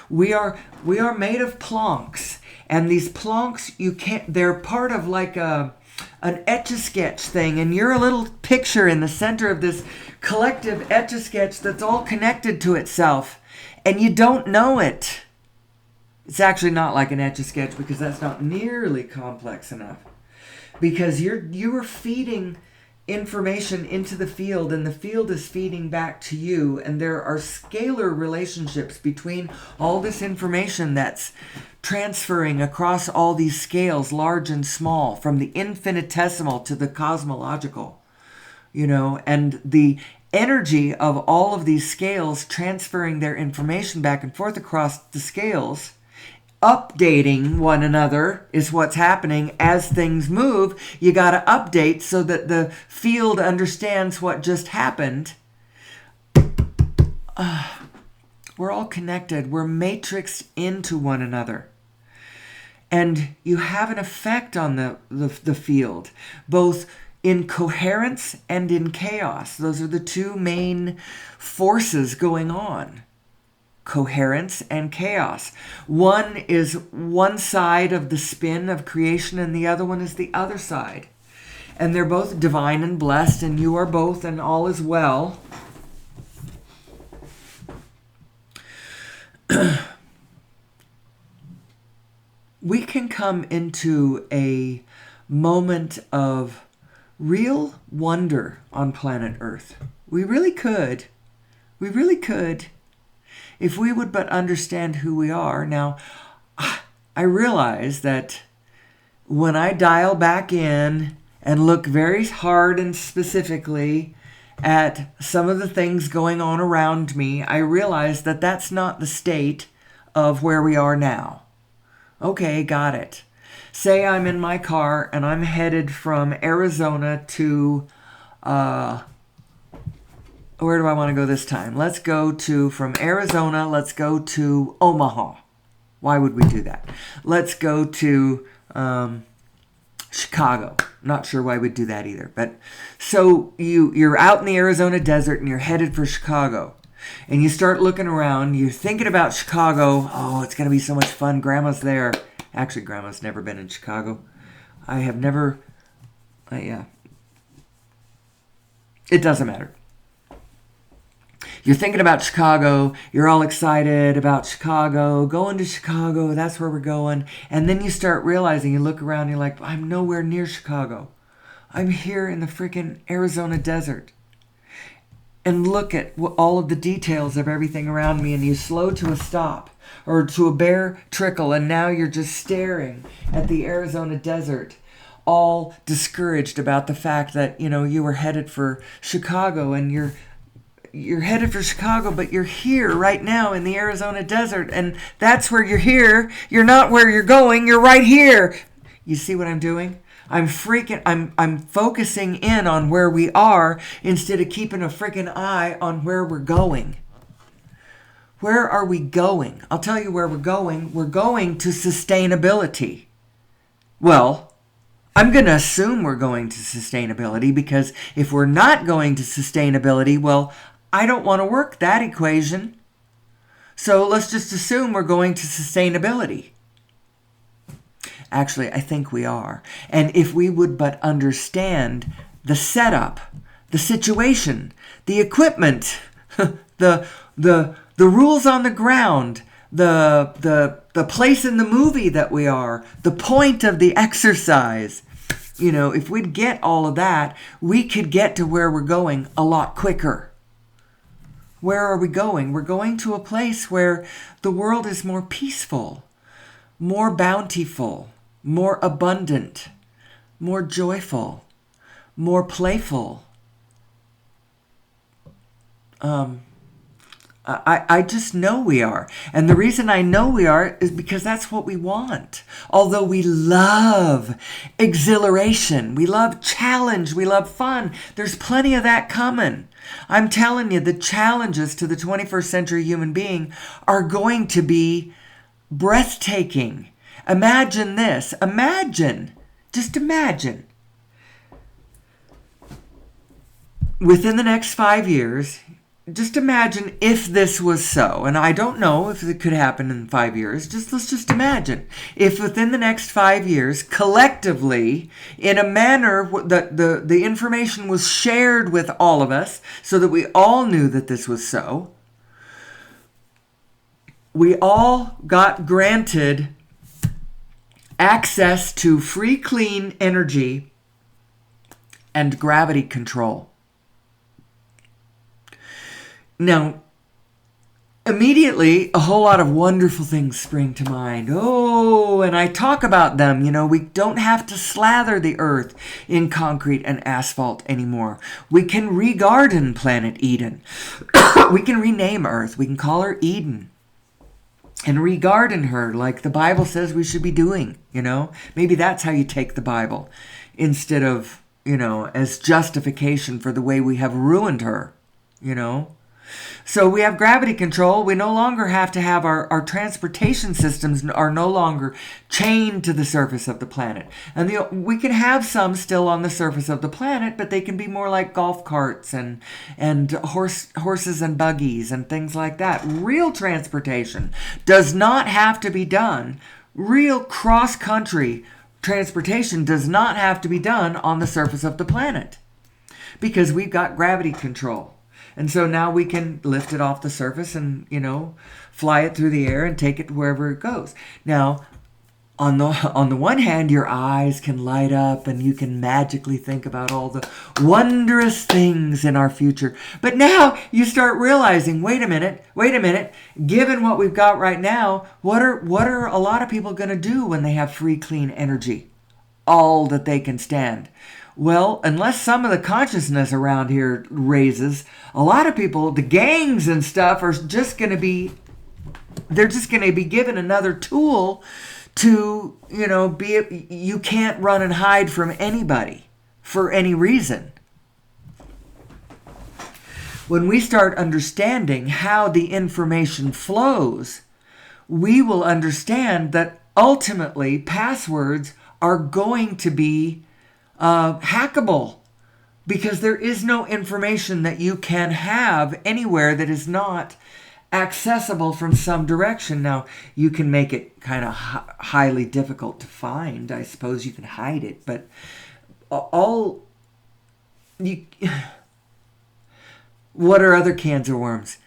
We are made of plonks, and these plonks, they're part of like an Etch-a-Sketch thing, and you're a little picture in the center of this collective Etch-a-Sketch that's all connected to itself, and you don't know it. It's actually not like an Etch-a-Sketch, because that's not nearly complex enough. Because you are feeding information into the field, and the field is feeding back to you, and there are scalar relationships between all this information that's transferring across all these scales, large and small, from the infinitesimal to the cosmological, you know, and the energy of all of these scales transferring their information back and forth across the scales, updating one another is what's happening as things move. You got to update so that the field understands what just happened. We're all connected. We're matrixed into one another. And you have an effect on the field, both in coherence and in chaos. Those are the two main forces going on. Coherence and chaos. One is one side of the spin of creation, and the other one is the other side. And they're both divine and blessed, and you are both, and all is well. We can come into a moment of real wonder on planet Earth. We really could. We really could. If we would but understand who we are. Now, I realize that when I dial back in and look very hard and specifically at some of the things going on around me, I realize that that's not the state of where we are now. Okay, got it. Say I'm in my car and I'm headed from Arizona to... where do I want to go this time? Let's go from Arizona, let's go to Omaha. Why would we do that? Let's go to Chicago. Not sure why we'd do that either. But so you're out in the Arizona desert and you're headed for Chicago. And you start looking around, you're thinking about Chicago. Oh, it's going to be so much fun. Grandma's there. Actually, Grandma's never been in Chicago. I have never... yeah. It doesn't matter. You're thinking about Chicago, you're all excited about Chicago, going to Chicago, that's where we're going. And then you start realizing, you look around, you're like, I'm nowhere near Chicago. I'm here in the freaking Arizona desert. And look at all of the details of everything around me, and you slow to a stop or to a bare trickle, and now you're just staring at the Arizona desert, all discouraged about the fact that, you know, you were headed for Chicago, and you're headed for Chicago, but you're here right now in the Arizona desert, and that's where you're here. You're not where you're going. You're right here. You see what I'm doing? I'm focusing in on where we are instead of keeping a freaking eye on where we're going. Where are we going? I'll tell you where we're going. We're going to sustainability. Well, I'm going to assume we're going to sustainability, because if we're not going to sustainability, well, I don't want to work that equation. So let's just assume we're going to sustainability. Actually, I think we are. And if we would but understand the setup, the situation, the equipment, the rules on the ground, the place in the movie that we are, the point of the exercise. If we'd get all of that, we could get to where we're going a lot quicker. Where are we going? We're going to a place where the world is more peaceful, more bountiful, more abundant, more joyful, more playful. I just know we are. And the reason I know we are is because that's what we want. Although we love exhilaration, we love challenge, we love fun, there's plenty of that coming. I'm telling you, the challenges to the 21st century human being are going to be breathtaking. Imagine this. Just imagine. Within the next 5 years, just imagine if this was so, and I don't know if it could happen in 5 years. Let's just imagine if within the next 5 years, collectively, in a manner that the information was shared with all of us, so that we all knew that this was so. We all got granted access to free, clean energy and gravity control. Now, immediately, a whole lot of wonderful things spring to mind. Oh, and I talk about them. We don't have to slather the earth in concrete and asphalt anymore. We can re-garden planet Eden. We can rename Earth. We can call her Eden. And re-garden her like the Bible says we should be doing, Maybe that's how you take the Bible, instead of, as justification for the way we have ruined her, So we have gravity control. We no longer have to have our transportation systems are no longer chained to the surface of the planet. And we can have some still on the surface of the planet, but they can be more like golf carts and horses and buggies and things like that. Real transportation does not have to be done. Real cross-country transportation does not have to be done on the surface of the planet, because we've got gravity control. And so now we can lift it off the surface and, fly it through the air and take it wherever it goes. Now, on the one hand, your eyes can light up and you can magically think about all the wondrous things in our future. But now you start realizing, wait a minute, given what we've got right now, what are a lot of people going to do when they have free, clean energy? All that they can stand. Well, unless some of the consciousness around here raises, a lot of people, the gangs and stuff, are just going to be given another tool to, you can't run and hide from anybody for any reason. When we start understanding how the information flows, we will understand that ultimately passwords are going to be hackable, because there is no information that you can have anywhere that is not accessible from some direction. Now, you can make it kind of highly difficult to find. I suppose you can hide it, but what are other cans of worms?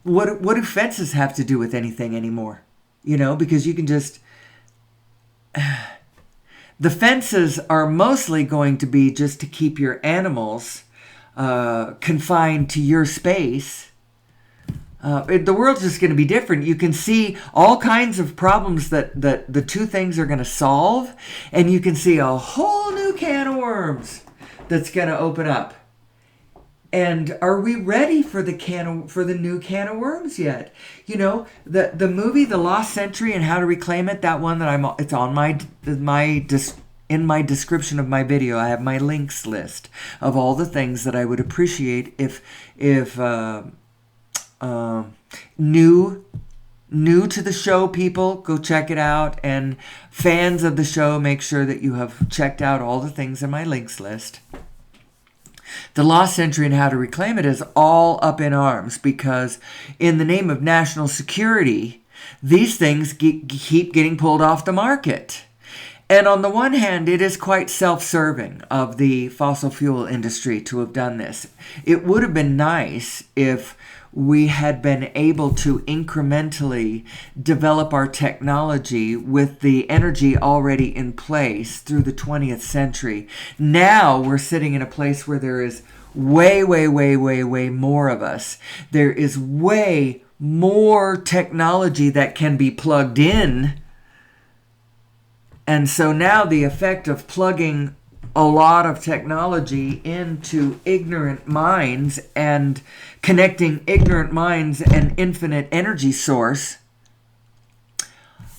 What do fences have to do with anything anymore? Because you can just... The fences are mostly going to be just to keep your animals confined to your space. The world's just going to be different. You can see all kinds of problems that the two things are going to solve, and you can see a whole new can of worms that's going to open up. And are we ready for the new can of worms yet? The movie The Lost Century and How to Reclaim It, that one that it's on my in my description of my video, I have my links list of all the things that I would appreciate if new to the show people, go check it out. And fans of the show, make sure that you have checked out all the things in my links list. The Lost Century and How to Reclaim It is all up in arms because in the name of national security, these things keep getting pulled off the market. And on the one hand, it is quite self-serving of the fossil fuel industry to have done this. It would have been nice if we had been able to incrementally develop our technology with the energy already in place through the 20th century. Now we're sitting in a place where there is way more of us. There is way more technology that can be plugged in. And so now the effect of plugging a lot of technology into ignorant minds and connecting ignorant minds and infinite energy source,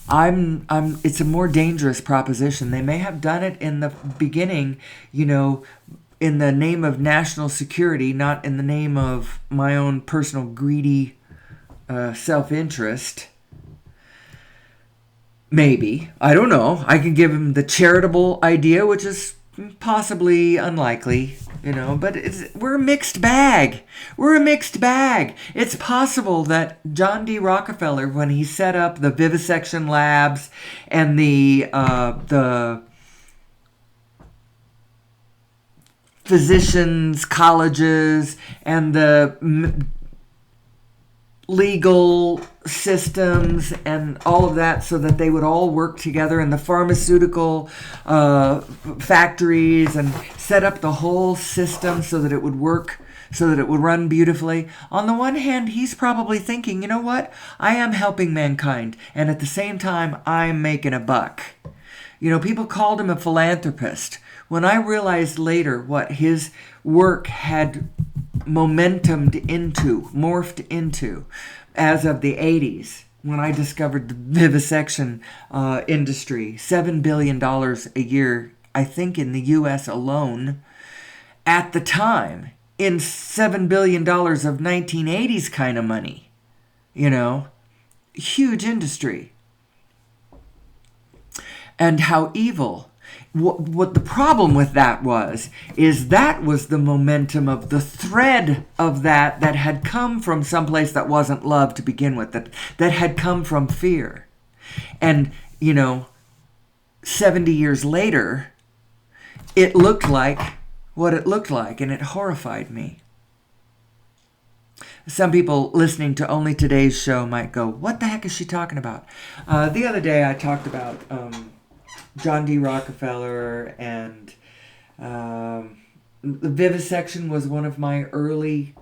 it's a more dangerous proposition. They may have done it in the beginning, in the name of national security, not in the name of my own personal greedy self-interest. Maybe. I don't know. I can give him the charitable idea, which is possibly unlikely, but we're a mixed bag. We're a mixed bag. It's possible that John D. Rockefeller, when he set up the vivisection labs and the physicians' colleges and the legal systems and all of that so that they would all work together in the pharmaceutical factories and set up the whole system so that it would work, so that it would run beautifully. On the one hand, he's probably thinking, you know what? I am helping mankind, and at the same time, I'm making a buck. People called him a philanthropist. When I realized later what his work had morphed into as of the 80s, when I discovered the vivisection industry, $7 billion a year, I think in the U.S. alone, at the time, in $7 billion of 1980s kind of money, huge industry. And how evil. What the problem with that was the momentum of the thread of that had come from someplace that wasn't love to begin with, that had come from fear. And, 70 years later, it looked like what it looked like, and it horrified me. Some people listening to only today's show might go, what the heck is she talking about? The other day I talked about John D. Rockefeller, and the vivisection was one of my early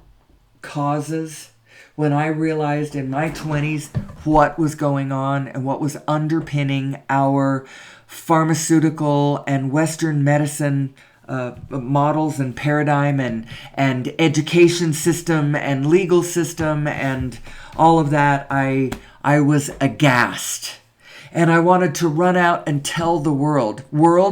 causes when I realized in my 20s what was going on and what was underpinning our pharmaceutical and Western medicine models and paradigm and education system and legal system and all of that. I was aghast. And I wanted to run out and tell the world,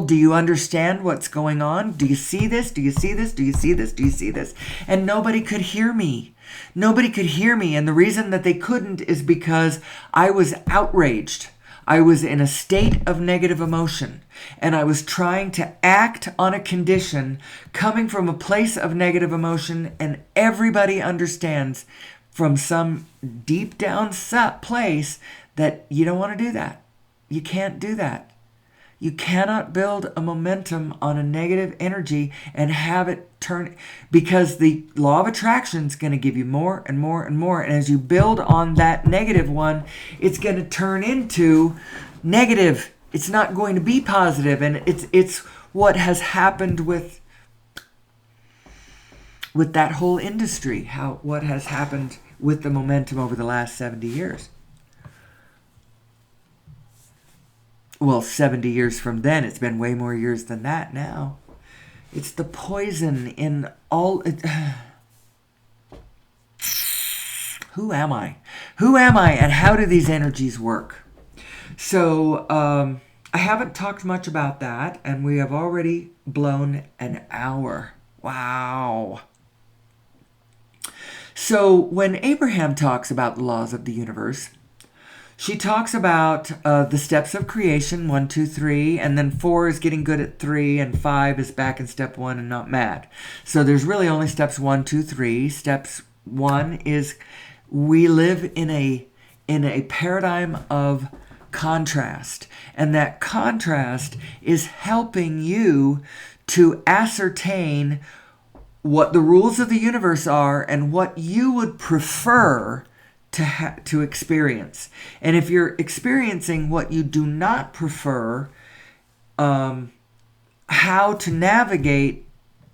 do you understand what's going on? Do you see this? Do you see this? Do you see this? Do you see this? And nobody could hear me. Nobody could hear me. And the reason that they couldn't is because I was outraged. I was in a state of negative emotion. And I was trying to act on a condition coming from a place of negative emotion. And everybody understands from some deep down place that you don't want to do that. You can't do that. You cannot build a momentum on a negative energy and have it turn, because the law of attraction is going to give you more and more and more. And as you build on that negative one, it's going to turn into negative. It's not going to be positive. And it's what has happened with that whole industry, what has happened with the momentum over the last 70 years. Well, 70 years from then. It's been way more years than that now. It's the poison in all... Who am I? Who am I, and how do these energies work? So, I haven't talked much about that, and we have already blown an hour. Wow. So when Abraham talks about the laws of the universe, she talks about the steps of creation, 1, 2, 3, and then 4 is getting good at 3, and 5 is back in step 1 and not mad. So there's really only steps 1, 2, 3. Steps 1 is we live in a paradigm of contrast, and that contrast is helping you to ascertain what the rules of the universe are and what you would prefer to experience. And if you're experiencing what you do not prefer, how to navigate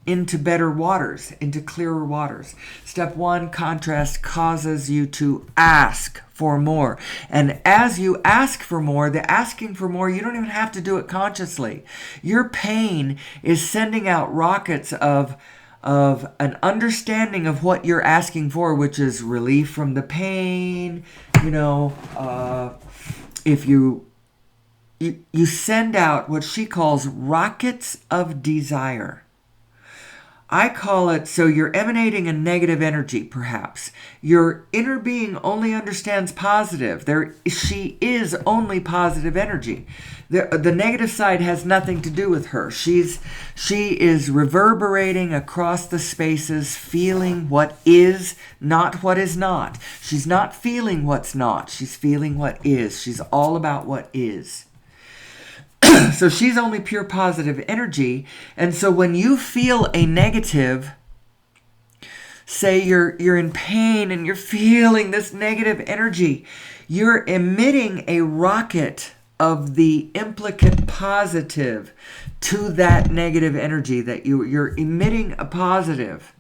into better waters, into clearer waters. Step 1, contrast causes you to ask for more. And as you ask for more, the asking for more, you don't even have to do it consciously. Your pain is sending out rockets of an understanding of what you're asking for, which is relief from the pain. If you send out what she calls rockets of desire. I call it, so you're emanating a negative energy, perhaps. Your inner being only understands positive. She is only positive energy. The negative side has nothing to do with her. She is reverberating across the spaces, feeling what is, not what is not. She's not feeling what's not. She's feeling what is. She's all about what is. So she's only pure positive energy. And so when you feel a negative, say you're in pain and you're feeling this negative energy, you're emitting a rocket of the implicate positive to that negative energy, that you're emitting a positive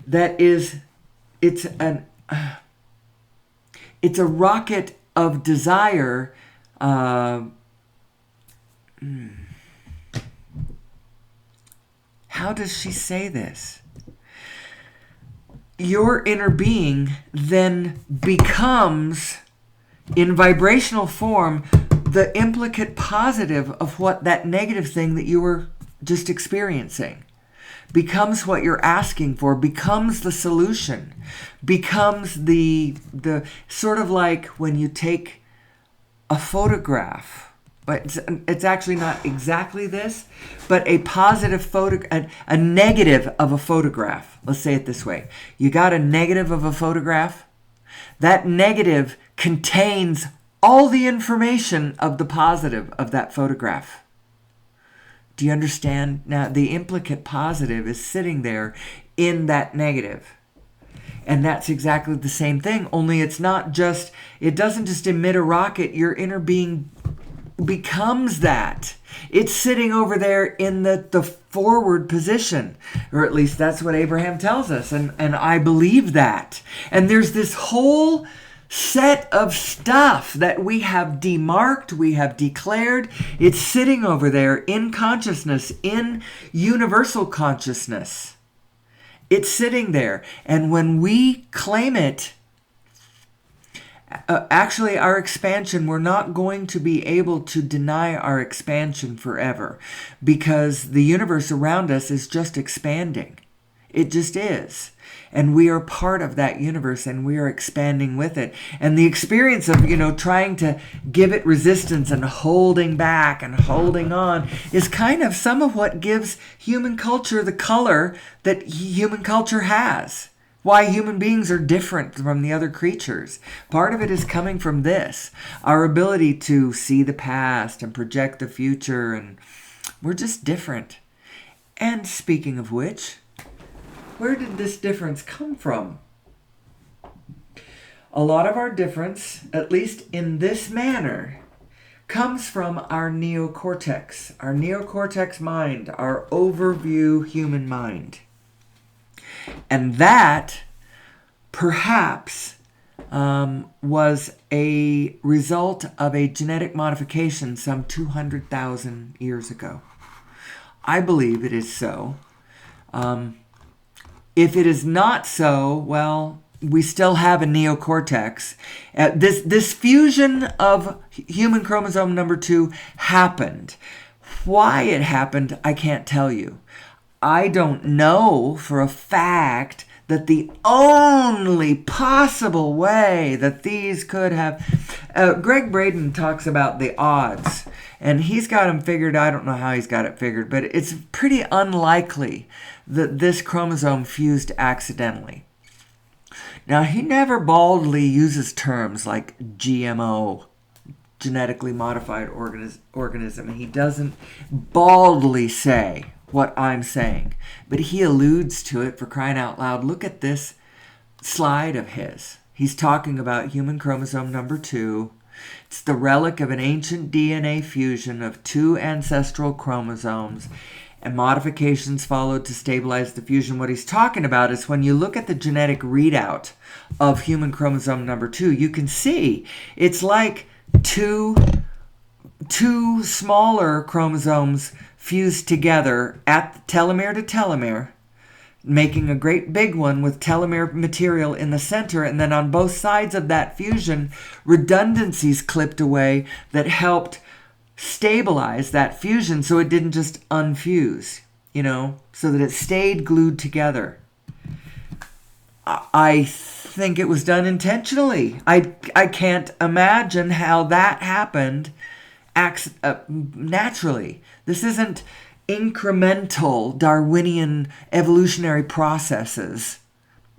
that is, it's a rocket of desire. How does she say this? Your inner being then becomes, in vibrational form, the implicate positive of what that negative thing that you were just experiencing. Becomes what you're asking for, becomes the solution, becomes the sort of like when you take a photograph. But it's actually not exactly this, but a positive a negative of a photograph. Let's say it this way. You got a negative of a photograph. That negative contains all the information of the positive of that photograph. Do you understand? Now, the implicate positive is sitting there in that negative. And that's exactly the same thing, only it doesn't just emit a rocket. Your inner being becomes that. It's sitting over there in the forward position, or at least that's what Abraham tells us, and I believe that. And there's this whole set of stuff that we have demarked, we have declared. It's sitting over there in consciousness, in universal consciousness. It's sitting there, and when we claim it, actually, our expansion, we're not going to be able to deny our expansion forever, because the universe around us is just expanding. It just is. And we are part of that universe, and we are expanding with it. And the experience of, trying to give it resistance and holding back and holding on is kind of some of what gives human culture the color that human culture has. Why human beings are different from the other creatures. Part of it is coming from this, our ability to see the past and project the future, and we're just different. And speaking of which, where did this difference come from? A lot of our difference, at least in this manner, comes from our neocortex mind, our overview human mind. And that, perhaps, was a result of a genetic modification some 200,000 years ago. I believe it is so. If it is not so, well, we still have a neocortex. This fusion of human chromosome number 2 happened. Why it happened, I can't tell you. I don't know for a fact that the only possible way that these could have... Greg Braden talks about the odds, and he's got them figured. I don't know how he's got it figured, but it's pretty unlikely that this chromosome fused accidentally. Now, he never baldly uses terms like GMO, genetically modified organism. He doesn't baldly say what I'm saying, but he alludes to it, for crying out loud. Look at this slide of his. He's talking about human chromosome number 2. It's the relic of an ancient DNA fusion of 2 ancestral chromosomes, and modifications followed to stabilize the fusion. What he's talking about is when you look at the genetic readout of human chromosome number 2, you can see it's like two smaller chromosomes fused together at telomere to telomere, making a great big one with telomere material in the center, and then on both sides of that fusion, redundancies clipped away that helped stabilize that fusion so it didn't just unfuse, so that it stayed glued together. I think it was done intentionally. I can't imagine how that happened naturally. This isn't incremental Darwinian evolutionary processes,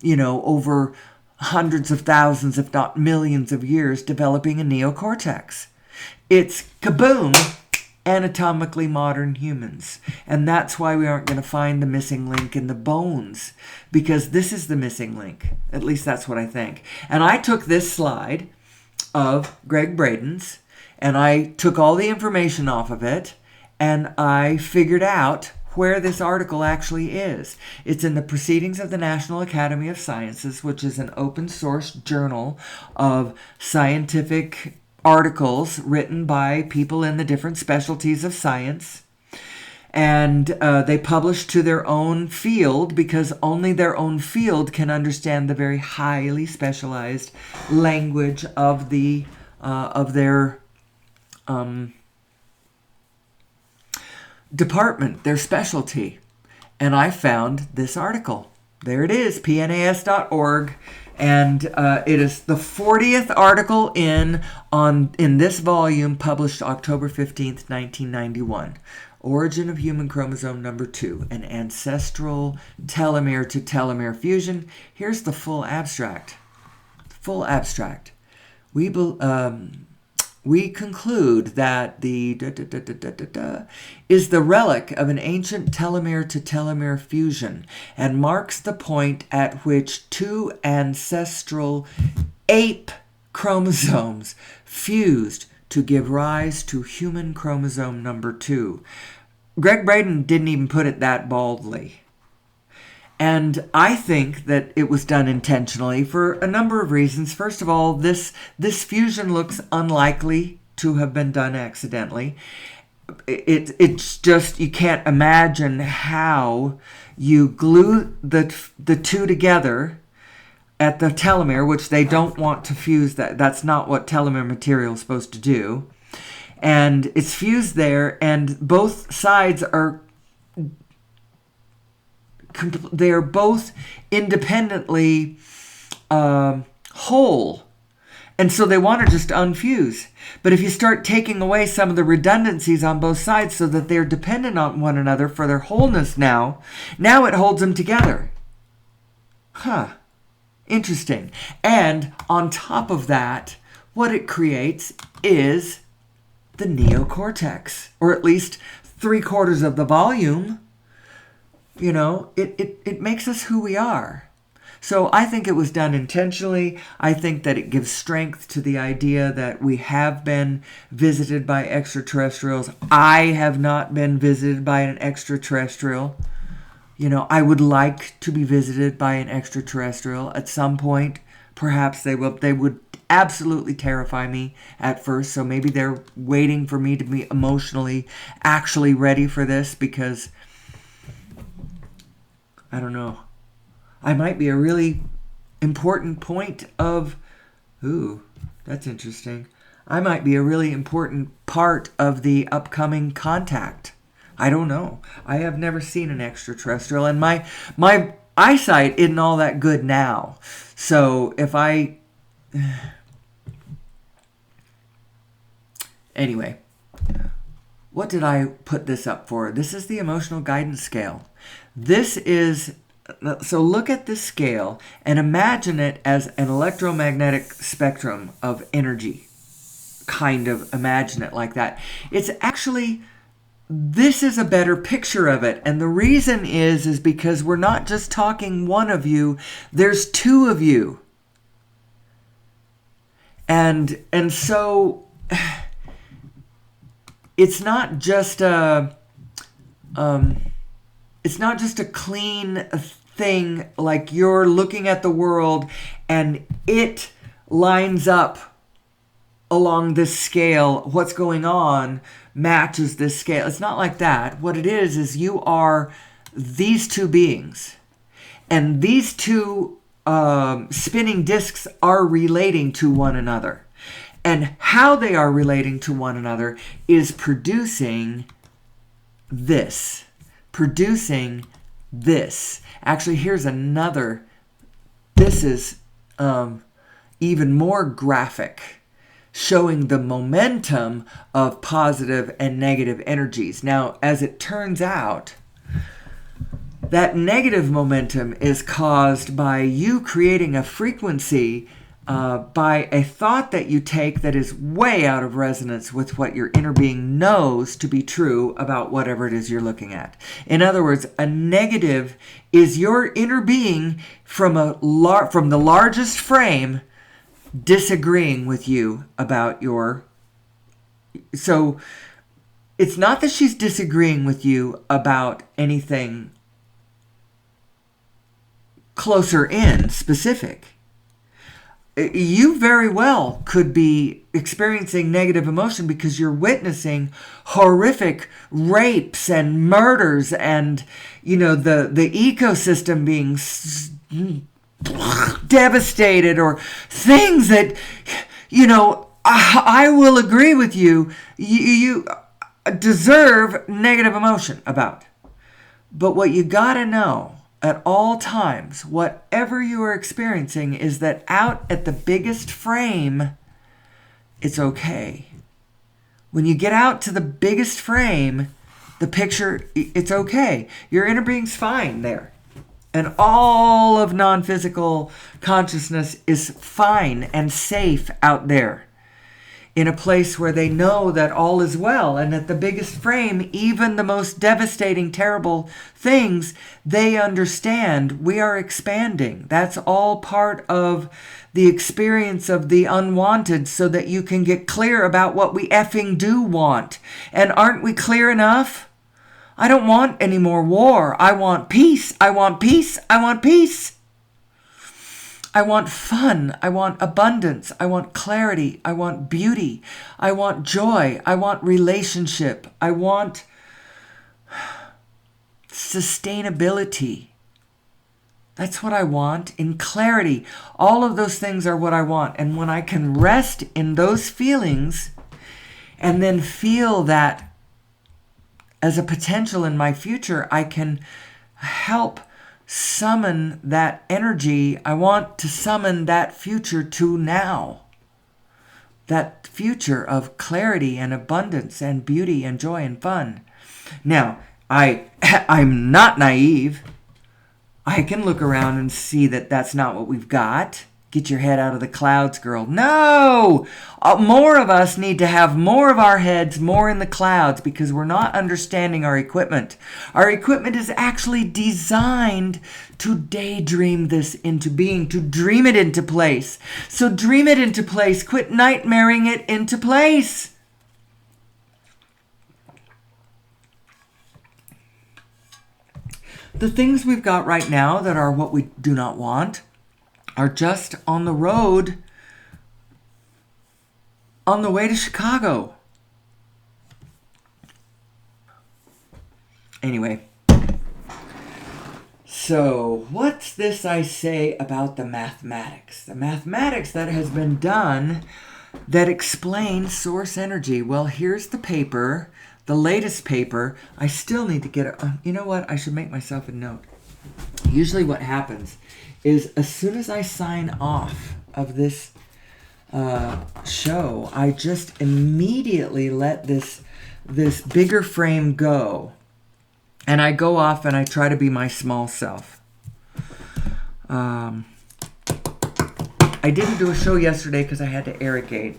over hundreds of thousands, if not millions of years, developing a neocortex. It's kaboom, anatomically modern humans. And that's why we aren't going to find the missing link in the bones, because this is the missing link. At least that's what I think. And I took this slide of Greg Braden's, and I took all the information off of it, and I figured out where this article actually is. It's in the Proceedings of the National Academy of Sciences, which is an open source journal of scientific articles written by people in the different specialties of science. And they publish to their own field, because only their own field can understand the very highly specialized language of their department, their specialty. And I found this article. There it is, pnas.org. And it is the 40th article in this volume, published October 15th, 1991. Origin of human chromosome number 2, an ancestral telomere to telomere fusion. Here's the full abstract. We conclude that the is the relic of an ancient telomere to telomere fusion, and marks the point at which 2 ancestral ape chromosomes fused to give rise to human chromosome number 2. Greg Braden didn't even put it that baldly. And I think that it was done intentionally for a number of reasons. First of all, this fusion looks unlikely to have been done accidentally. It's just, you can't imagine how you glue the two together at the telomere, which they don't want to fuse. That's not what telomere material is supposed to do. And it's fused there, and both sides are... they are both independently whole. And so they want to just unfuse. But if you start taking away some of the redundancies on both sides so that they're dependent on one another for their wholeness now it holds them together. Interesting. And on top of that, what it creates is the neocortex, or at least 3/4 of the volume. It makes us who we are. So I think it was done intentionally. I think that it gives strength to the idea that we have been visited by extraterrestrials. I have not been visited by an extraterrestrial. I would like to be visited by an extraterrestrial at some point. Perhaps they will. They would absolutely terrify me at first. So maybe they're waiting for me to be emotionally actually ready for this, because I don't know. I might be a really important point of, ooh, that's interesting. I might be a really important part of the upcoming contact. I don't know. I have never seen an extraterrestrial, and my eyesight isn't all that good now. So if I... Anyway, what did I put this up for? This is the emotional guidance scale. This is... So look at this scale and imagine it as an electromagnetic spectrum of energy. Kind of imagine it like that. It's actually... This is a better picture of it. And the reason is because we're not just talking one of you. There's two of you. And so it's not just a clean thing like you're looking at the world and it lines up along this scale. What's going on matches this scale. It's not like that. What it is you are these two beings. And these two spinning discs are relating to one another. And how they are relating to one another is producing this. Producing this. Actually, here's another. This is even more graphic, showing the momentum of positive and negative energies. Now, as it turns out, that negative momentum is caused by you creating a frequency by a thought that you take that is way out of resonance with what your inner being knows to be true about whatever it is you're looking at. In other words, a negative is your inner being from the largest frame disagreeing with you about your... So it's not that she's disagreeing with you about anything closer in specific. You very well could be experiencing negative emotion because you're witnessing horrific rapes and murders and, the ecosystem being devastated, or things that, I will agree with you, you deserve negative emotion about. But what you gotta know at all times, whatever you are experiencing, is that out at the biggest frame, it's okay. When you get out to the biggest frame, the picture, it's okay. Your inner being's fine there. And all of non-physical consciousness is fine and safe out there, in a place where they know that all is well. And at the biggest frame, even the most devastating, terrible things, they understand we are expanding. That's all part of the experience of the unwanted, so that you can get clear about what we effing do want. And aren't we clear enough? I don't want any more war. I want peace. I want peace. I want peace. I want fun. I want abundance. I want clarity. I want beauty. I want joy. I want relationship. I want sustainability. That's what I want, in clarity. All of those things are what I want. And when I can rest in those feelings and then feel that as a potential in my future, I can help summon that energy. I want to summon that future to now. That future of clarity and abundance and beauty and joy and fun. Now, I'm not naive. I can look around and see that that's not what we've got. Get your head out of the clouds, girl. No! More of us need to have more of our heads more in the clouds, because we're not understanding our equipment. Our equipment is actually designed to daydream this into being, to dream it into place. So dream it into place. Quit nightmaring it into place. The things we've got right now that are what we do not want are just on the road on the way to Chicago. Anyway, So, what's this I say about the mathematics? The mathematics that has been done that explains source energy. Well, here's the paper, the latest paper. I still need to get it. You know what? I should make myself a note. Usually what happens is as soon as I sign off of this show, I just immediately let this bigger frame go. And I go off and I try to be my small self. I didn't do a show yesterday because I had to irrigate.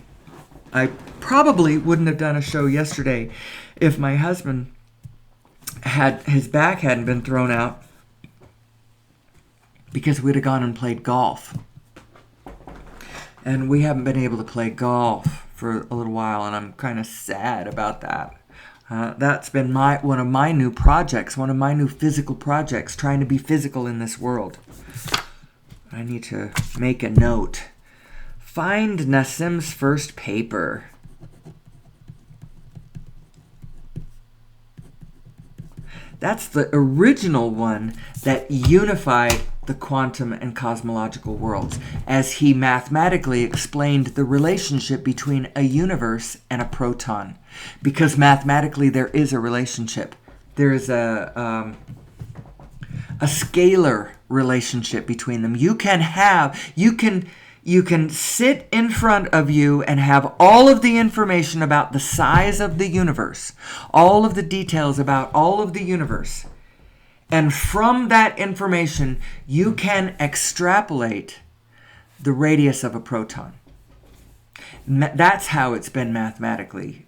I probably wouldn't have done a show yesterday if my husband his back hadn't been thrown out, because we'd have gone and played golf. And we haven't been able to play golf for a little while, and I'm kind of sad about that. That's been one of my new projects, one of my new physical projects, trying to be physical in this world. I need to make a note. Find Nassim's first paper. That's the original one that unified the quantum and cosmological worlds, as he mathematically explained the relationship between a universe and a proton. Because mathematically there is a relationship. There is a scalar relationship between them. You can sit in front of you and have all of the information about the size of the universe, all of the details about all of the universe. And from that information, you can extrapolate the radius of a proton. That's how it's been mathematically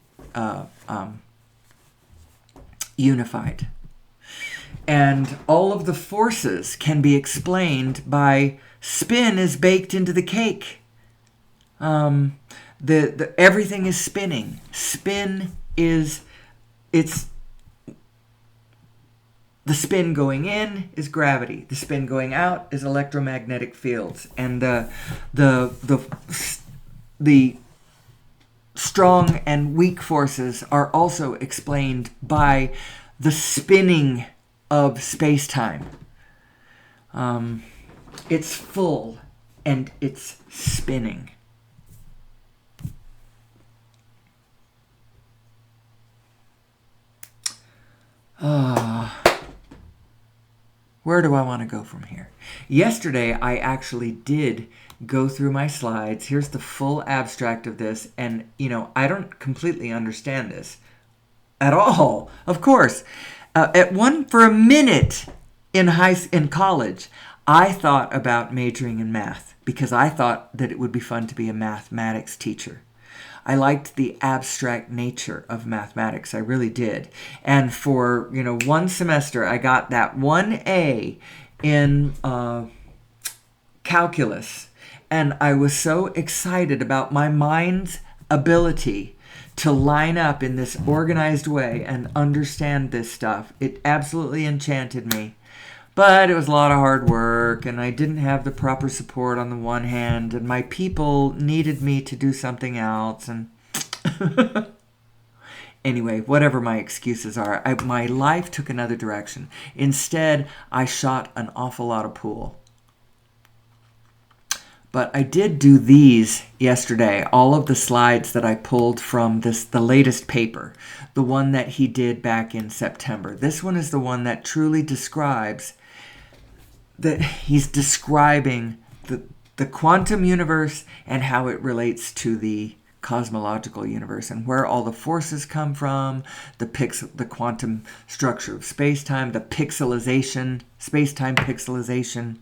unified. And all of the forces can be explained by spin is baked into the cake. Everything is spinning. Spin is, the spin going in is gravity. The spin going out is electromagnetic fields. And the strong and weak forces are also explained by the spinning of space-time. It's full and it's spinning. Where do I want to go from here? Yesterday, I actually did go through my slides. Here's the full abstract of this. And, I don't completely understand this at all. Of course, for a minute in college, I thought about majoring in math because I thought that it would be fun to be a mathematics teacher. I liked the abstract nature of mathematics. I really did. And for, one semester, I got that 1A in calculus. And I was so excited about my mind's ability to line up in this organized way and understand this stuff. It absolutely enchanted me. But it was a lot of hard work, and I didn't have the proper support on the one hand, and my people needed me to do something else, and anyway, whatever my excuses are, my life took another direction. Instead, I shot an awful lot of pool. But I did do these yesterday, all of the slides that I pulled from the latest paper, the one that he did back in September. This one is the one that truly describes that he's describing the quantum universe and how it relates to the cosmological universe and where all the forces come from, the quantum structure of space-time, the pixelization, space-time pixelization.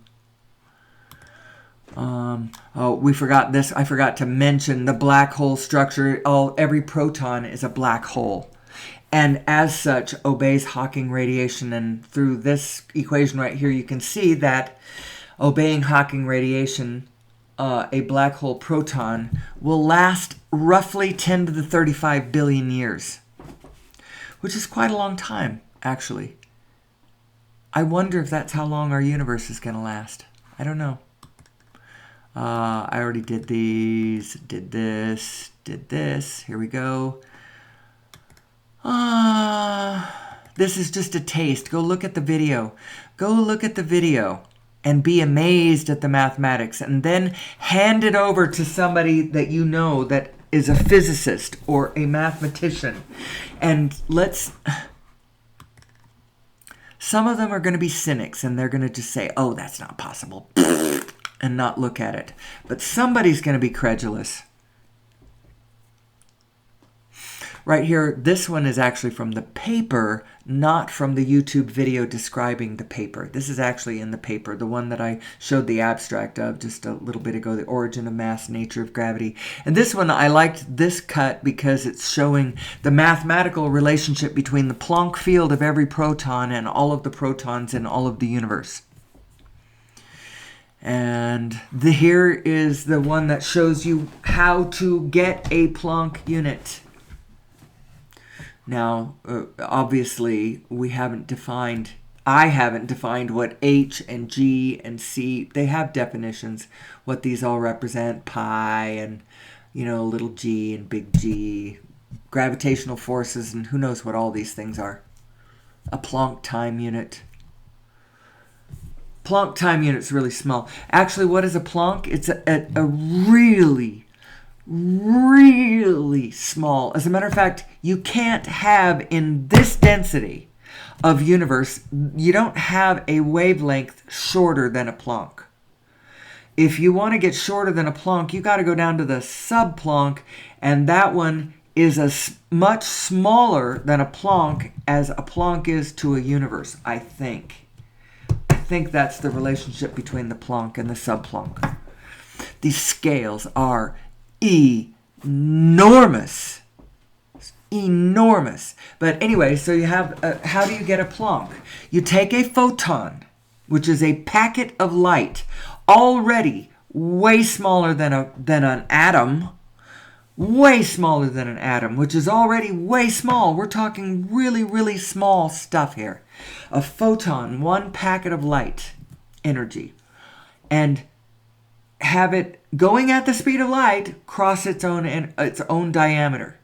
We forgot this. I forgot to mention the black hole structure. Every proton is a black hole, and as such obeys Hawking radiation. And through this equation right here, you can see that obeying Hawking radiation, a black hole proton will last roughly 10 to the 35 billion years, which is quite a long time, actually. I wonder if that's how long our universe is going to last. I don't know. I already did these, did this. Here we go. This is just a taste. Go look at the video. Go look at the video and be amazed at the mathematics, and then hand it over to somebody that you know that is a physicist or a mathematician. And some of them are going to be cynics, and they're going to just say, oh, that's not possible, and not look at it. But somebody's going to be credulous. Right here, this one is actually from the paper, not from the YouTube video describing the paper. This is actually in the paper, the one that I showed the abstract of just a little bit ago, The Origin of Mass, Nature of Gravity. And this one, I liked this cut because it's showing the mathematical relationship between the Planck field of every proton and all of the protons in all of the universe. And here is the one that shows you how to get a Planck unit. Now, obviously, I haven't defined what H and G and C, they have definitions, what these all represent, pi and, little g and big G, gravitational forces, and who knows what all these things are. A Planck time unit. Planck time unit's really small. Actually, what is a Planck? It's a really small. As a matter of fact, you can't have in this density of universe, you don't have a wavelength shorter than a Planck. If you want to get shorter than a Planck, you got to go down to the sub-Planck, and that one is much smaller than a Planck as a Planck is to a universe, I think. I think that's the relationship between the Planck and the sub-Planck. These scales are enormous. But anyway, so you have, how do you get a Planck? You take a photon, which is a packet of light, already way smaller than an atom, way smaller than an atom, which is already way small. We're talking really, really small stuff here. A photon, one packet of light energy, and have it going at the speed of light cross its own diameter.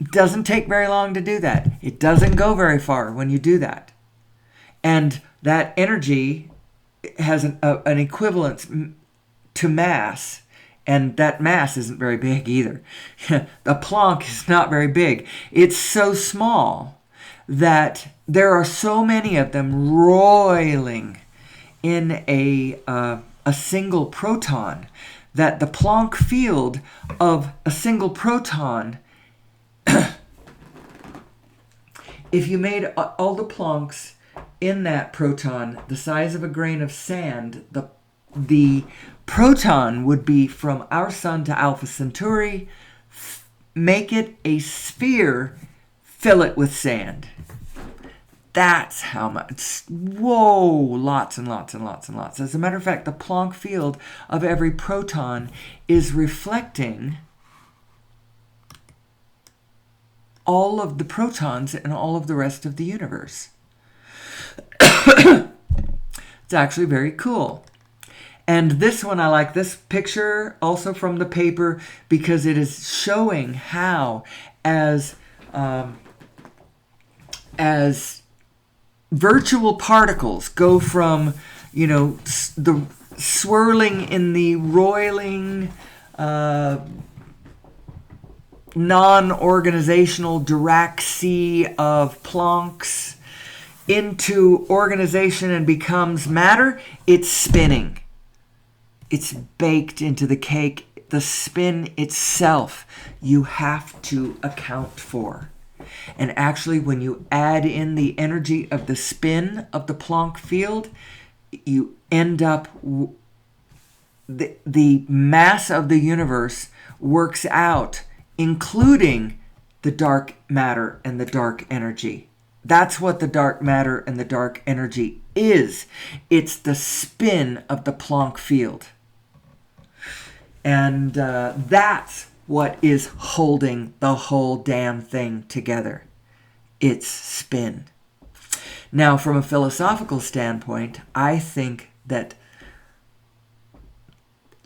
It doesn't take very long to do that. It doesn't go very far when you do that. And that energy has an equivalence to mass, and that mass isn't very big either. The Planck is not very big. It's so small that there are so many of them roiling in a single proton that the Planck field of a single proton, if you made all the Plancks in that proton the size of a grain of sand, the proton would be from our sun to Alpha Centauri, make it a sphere, fill it with sand. That's how much. Whoa, lots and lots and lots and lots. As a matter of fact, the Planck field of every proton is reflecting all of the protons and all of the rest of the universe. It's actually very cool. And this one, I like this picture also from the paper because it is showing how as virtual particles go from, the swirling in the roiling, non-organizational Dirac sea of Plancks into organization and becomes matter, it's spinning. It's baked into the cake. The spin itself you have to account for. And actually, when you add in the energy of the spin of the Planck field, you end up, the mass of the universe works out, including the dark matter and the dark energy. That's what the dark matter and the dark energy is. It's the spin of the Planck field. And that's what is holding the whole damn thing together. It's spin. Now, from a philosophical standpoint, I think that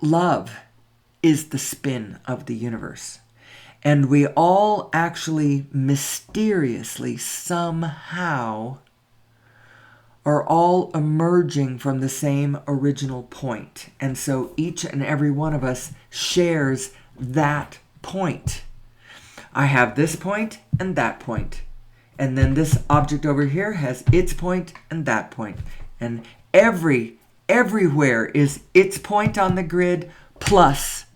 love is the spin of the universe. And we all actually mysteriously, somehow, are all emerging from the same original point. And so each and every one of us shares that point. I have this point and that point. And then this object over here has its point and that point. And everywhere is its point on the grid plus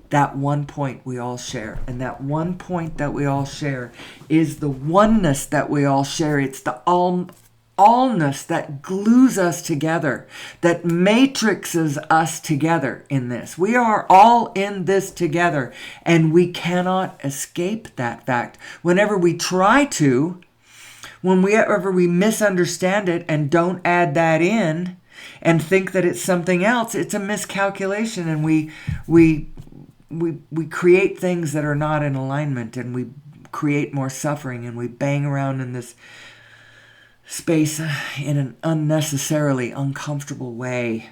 that one point we all share. And that one point that we all share is the oneness that we all share. It's the allness that glues us together, that matrixes us together in this. We are all in this together, and we cannot escape that fact. Whenever we try to, whenever we misunderstand it and don't add that in and think that it's something else, it's a miscalculation, and we create things that are not in alignment, and we create more suffering, and we bang around in this space in an unnecessarily uncomfortable way.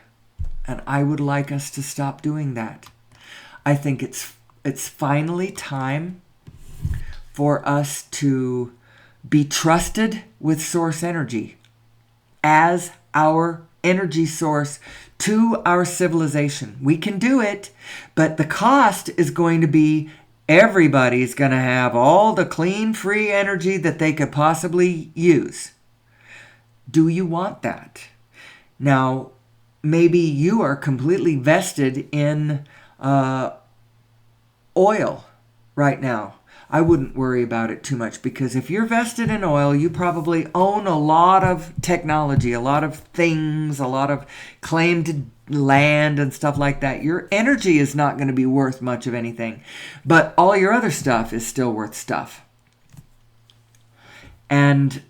And I would like us to stop doing that. I think it's finally time for us to be trusted with source energy as our energy source to our civilization. We can do it, but the cost is going to be everybody's going to have all the clean, free energy that they could possibly use. Do you want that? Now, maybe you are completely vested in oil right now. I wouldn't worry about it too much, because if you're vested in oil, you probably own a lot of technology, a lot of things, a lot of claimed land and stuff like that. Your energy is not going to be worth much of anything, but all your other stuff is still worth stuff. And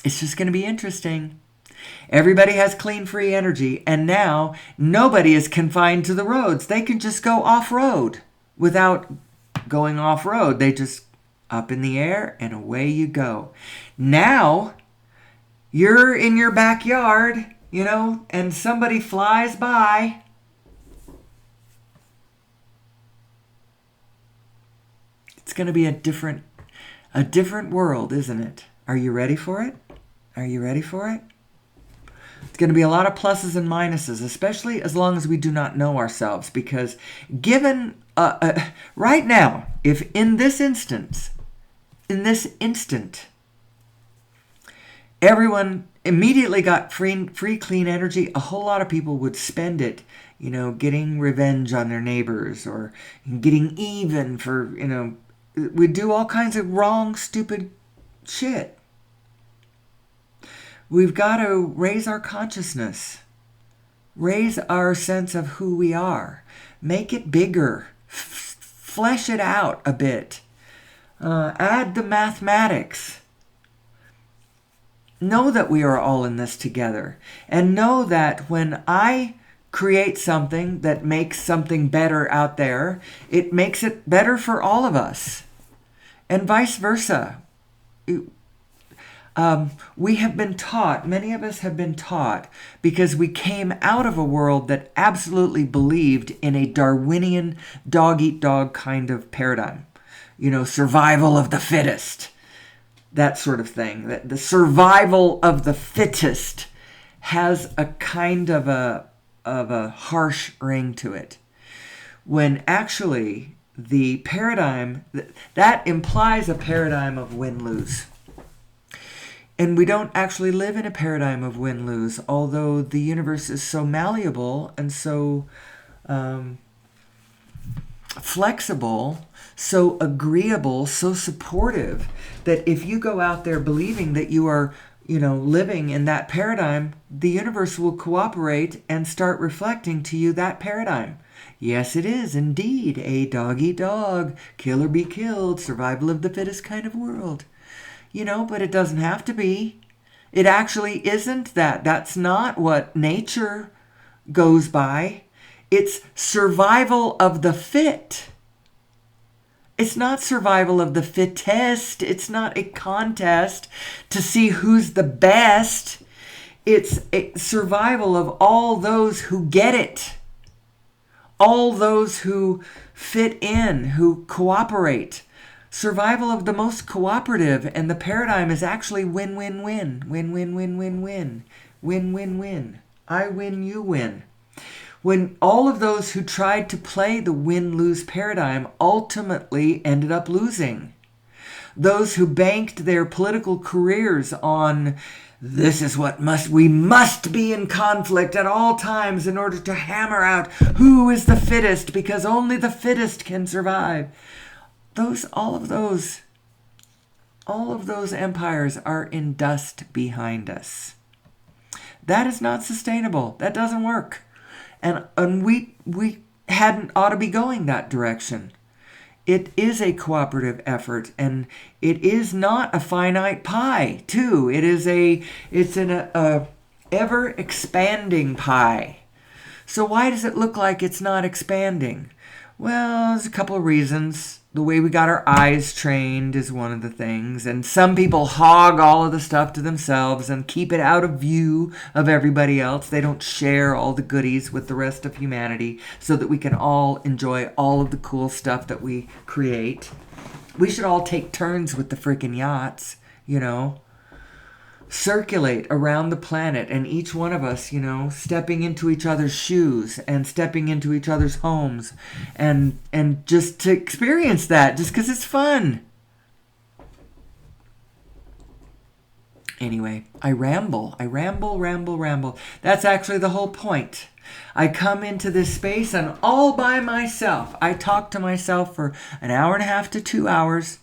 it's just going to be interesting. Everybody has clean, free energy, and now nobody is confined to the roads. They can just go off-road without going off-road. They just up in the air and away you go. Now you're in your backyard, and somebody flies by. It's going to be a different world, isn't it? Are you ready for it? Are you ready for it? It's going to be a lot of pluses and minuses, especially as long as we do not know ourselves. Because given right now, if in this instant, everyone immediately got free clean energy, a whole lot of people would spend it, getting revenge on their neighbors, or getting even for, we'd do all kinds of wrong, stupid shit. We've got to raise our consciousness, raise our sense of who we are, make it bigger, flesh it out a bit, add the mathematics. Know that we are all in this together, and know that when I create something that makes something better out there, it makes it better for all of us, and vice versa. We have been taught, many of us have been taught, because we came out of a world that absolutely believed in a Darwinian dog-eat-dog kind of paradigm. Survival of the fittest, that sort of thing. The survival of the fittest has a kind of a harsh ring to it, when actually the paradigm, that implies a paradigm of win-lose. And we don't actually live in a paradigm of win-lose, although the universe is so malleable and so flexible, so agreeable, so supportive, that if you go out there believing that you are, living in that paradigm, the universe will cooperate and start reflecting to you that paradigm. Yes, it is indeed a dog-eat-dog, kill or be killed, survival of the fittest kind of world. But it doesn't have to be. It actually isn't that. That's not what nature goes by. It's survival of the fit. It's not survival of the fittest. It's not a contest to see who's the best. It's a survival of all those who get it. all those who fit in, who cooperate. Survival of the most cooperative, and the paradigm is actually win-win-win. Win-win-win-win-win. Win-win-win. I win, you win. When all of those who tried to play the win-lose paradigm ultimately ended up losing. Those who banked their political careers on this is what we must be in conflict at all times in order to hammer out who is the fittest, because only the fittest can survive. All of those empires are in dust behind us. That is not sustainable. That doesn't work. And we hadn't ought to be going that direction. It is a cooperative effort, and it is not a finite pie, too. It's an ever expanding pie. So why does it look like it's not expanding? Well, there's a couple of reasons. The way we got our eyes trained is one of the things. And some people hog all of the stuff to themselves and keep it out of view of everybody else. They don't share all the goodies with the rest of humanity so that we can all enjoy all of the cool stuff that we create. We should all take turns with the freaking yachts, circulate around the planet, and each one of us, stepping into each other's shoes and stepping into each other's homes and just to experience that just because it's fun. Anyway, I ramble. That's actually the whole point. I come into this space and all by myself. I talk to myself for an hour and a half to 2 hours,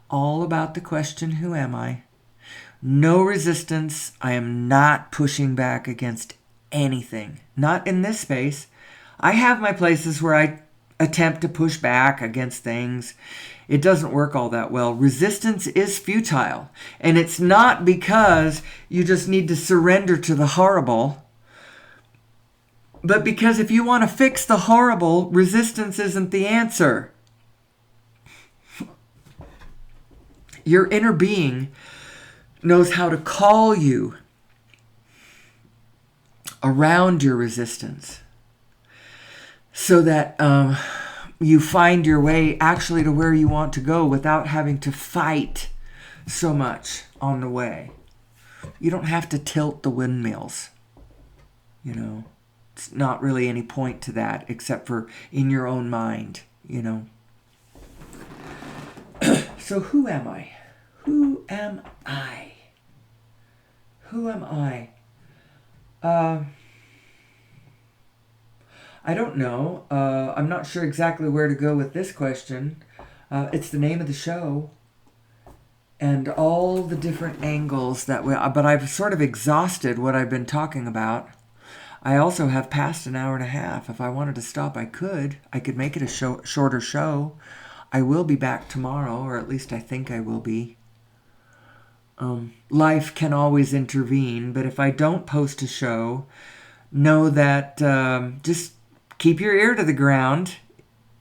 all about the question, who am I? No resistance. I am not pushing back against anything. Not in this space. I have my places where I attempt to push back against things. It doesn't work all that well. Resistance is futile. And it's not because you just need to surrender to the horrible, but because if you want to fix the horrible, resistance isn't the answer. Your inner being knows how to call you around your resistance so that you find your way actually to where you want to go without having to fight so much on the way. You don't have to tilt the windmills. It's not really any point to that except for in your own mind, So who am I? Who am I? Who am I? I don't know. I'm not sure exactly where to go with this question. It's the name of the show. And all the different angles but I've sort of exhausted what I've been talking about. I also have passed an hour and a half. If I wanted to stop, I could. I could make it a shorter show. I will be back tomorrow, or at least I think I will be. Life can always intervene, but if I don't post a show, know that just keep your ear to the ground.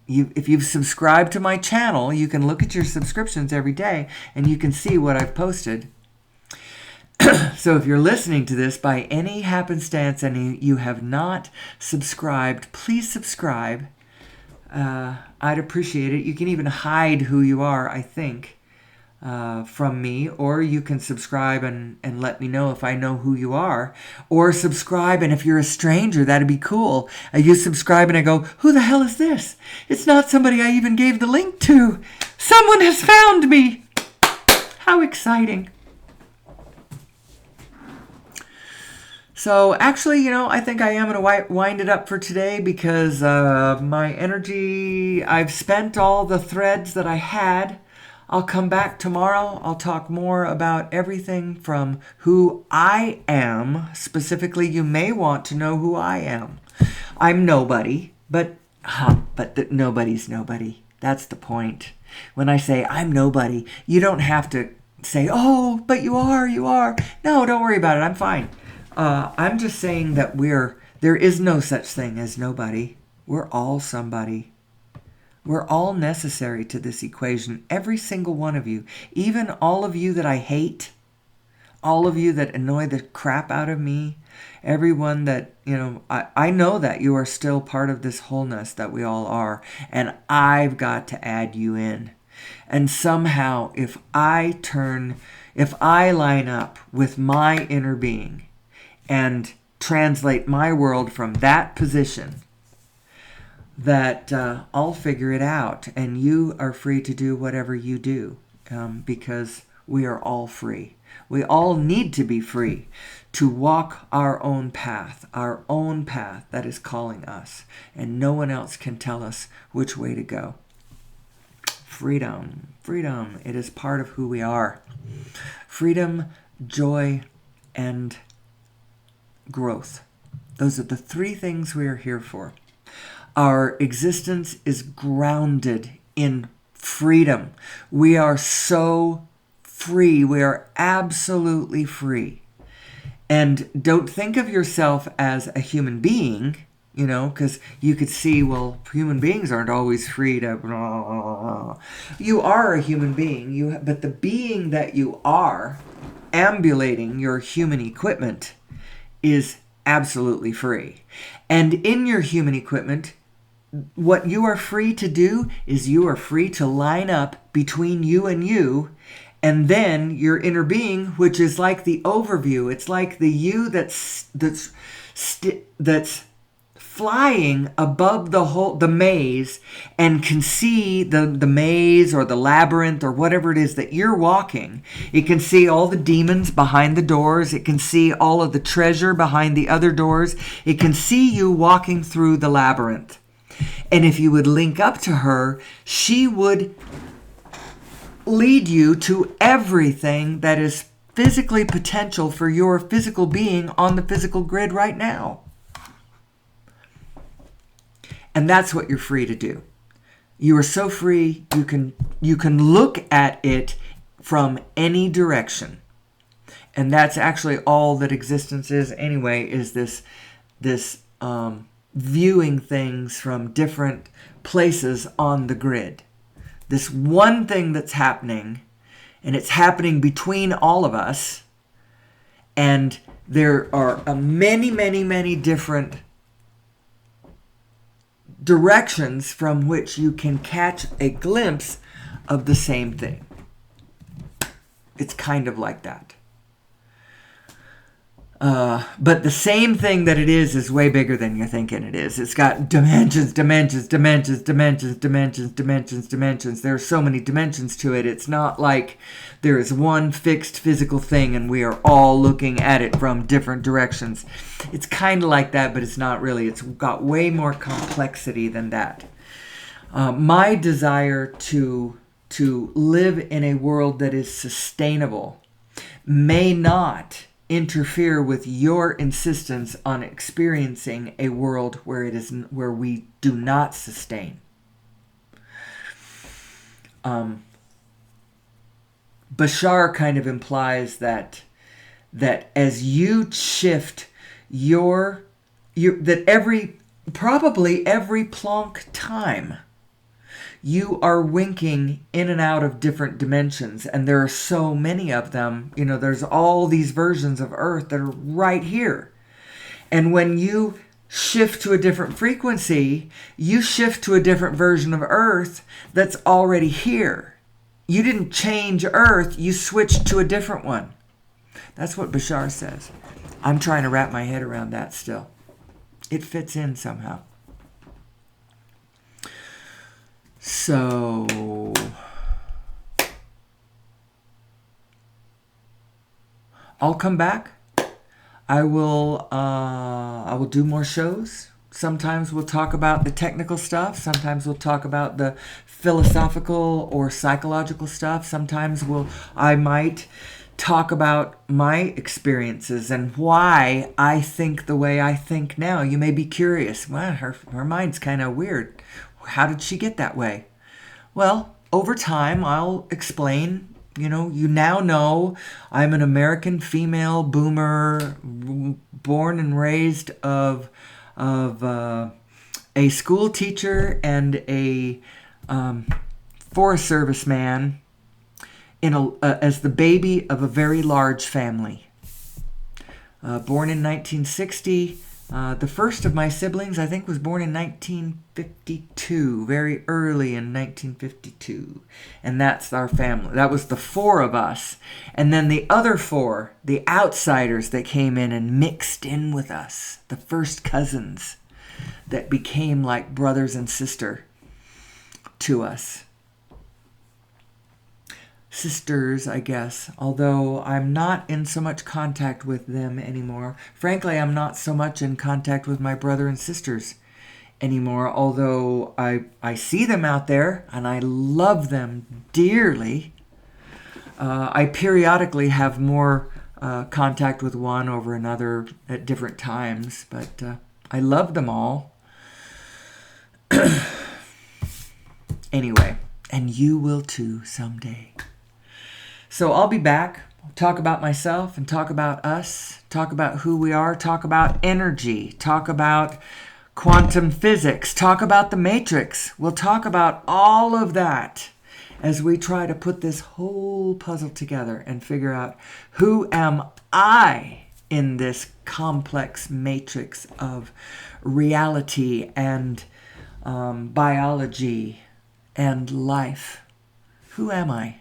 If you've subscribed to my channel, you can look at your subscriptions every day and you can see what I've posted. So if you're listening to this by any happenstance and you have not subscribed, please subscribe. I'd appreciate it. You can even hide who you are, I think, from me, or you can subscribe and let me know if I know who you are, or subscribe, and if you're a stranger, that'd be cool. You subscribe and I go, who the hell is this? It's not somebody I even gave the link to. Someone has found me. How exciting. So actually, I think I am going to wind it up for today because my energy, I've spent all the threads that I had. I'll come back tomorrow. I'll talk more about everything from who I am. Specifically, you may want to know who I am. I'm nobody, but nobody's nobody. That's the point. When I say I'm nobody, you don't have to say, oh, but you are. No, don't worry about it. I'm fine. I'm just saying that there is no such thing as nobody. We're all somebody. We're all necessary to this equation, every single one of you. Even all of you that I hate, all of you that annoy the crap out of me, everyone that, I know that you are still part of this wholeness that we all are, and I've got to add you in. And somehow, if I line up with my inner being and translate my world from that position, that I'll figure it out, and you are free to do whatever you do, because we are all free. We all need to be free to walk our own path that is calling us, and no one else can tell us which way to go. Freedom, it is part of who we are. Freedom, joy, and growth. Those are the three things we are here for. Our existence is grounded in freedom. We are so free. We are absolutely free. And don't think of yourself as a human being, because you could see, well, human beings aren't always free to blah, blah, blah. You are a human being, but the being that you are, ambulating your human equipment, is absolutely free. And in your human equipment, what you are free to do is you are free to line up between you, and then your inner being, which is like the overview. It's like the you that's flying above the maze, and can see the maze or the labyrinth or whatever it is that you're walking. It can see all the demons behind the doors. It can see all of the treasure behind the other doors. It can see you walking through the labyrinth. And if you would link up to her, she would lead you to everything that is physically potential for your physical being on the physical grid right now. And that's what you're free to do. You are so free, you can look at it from any direction. And that's actually all that existence is anyway, is this viewing things from different places on the grid. This one thing that's happening, and it's happening between all of us, and there are many, many, many different directions from which you can catch a glimpse of the same thing. It's kind of like that. But the same thing that it is way bigger than you're thinking it is. It's got dimensions. There are so many dimensions to it. It's not like there is one fixed physical thing and we are all looking at it from different directions. It's kind of like that, but it's not really. It's got way more complexity than that. My desire to live in a world that is sustainable may not interfere with your insistence on experiencing a world where we do not sustain. Bashar kind of implies that as you shift probably every Planck time, you are winking in and out of different dimensions, and there are so many of them. There's all these versions of Earth that are right here. And when you shift to a different frequency, you shift to a different version of Earth that's already here. You didn't change Earth, you switched to a different one. That's what Bashar says. I'm trying to wrap my head around that still. It fits in somehow. So, I'll come back. I will do more shows. Sometimes we'll talk about the technical stuff. Sometimes we'll talk about the philosophical or psychological stuff. Sometimes I might talk about my experiences and why I think the way I think now. You may be curious. Well, her mind's kind of weird. How did she get that way? Well, over time, I'll explain. You now know I'm an American female boomer, born and raised of a school teacher and a Forest Service man as the baby of a very large family. Born in 1960. The first of my siblings, I think, was born in 1952, very early in 1952. And that's our family. That was the 4 of us. And then the other 4, the outsiders that came in and mixed in with us, the first cousins that became like brothers and sister to us. Sisters, I guess, although I'm not in so much contact with them anymore. Frankly, I'm not so much in contact with my brother and sisters anymore, although I see them out there and I love them dearly. I periodically have more contact with one over another at different times, but I love them all. Anyway, and you will too someday. So I'll be back, talk about myself and talk about us, talk about who we are, talk about energy, talk about quantum physics, talk about the matrix. We'll talk about all of that as we try to put this whole puzzle together and figure out who am I in this complex matrix of reality and biology and life. Who am I?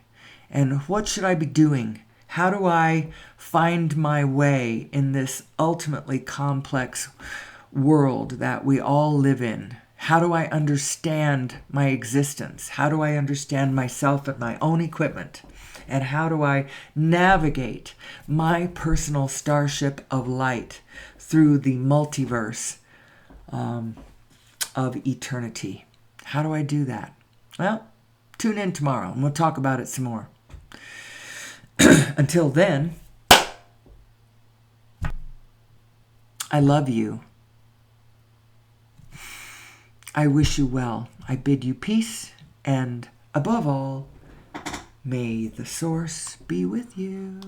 And what should I be doing? How do I find my way in this ultimately complex world that we all live in? How do I understand my existence? How do I understand myself and my own equipment? And how do I navigate my personal starship of light through the multiverse of eternity? How do I do that? Well, tune in tomorrow and we'll talk about it some more. Until then, I love you. I wish you well. I bid you peace, and above all, may the source be with you.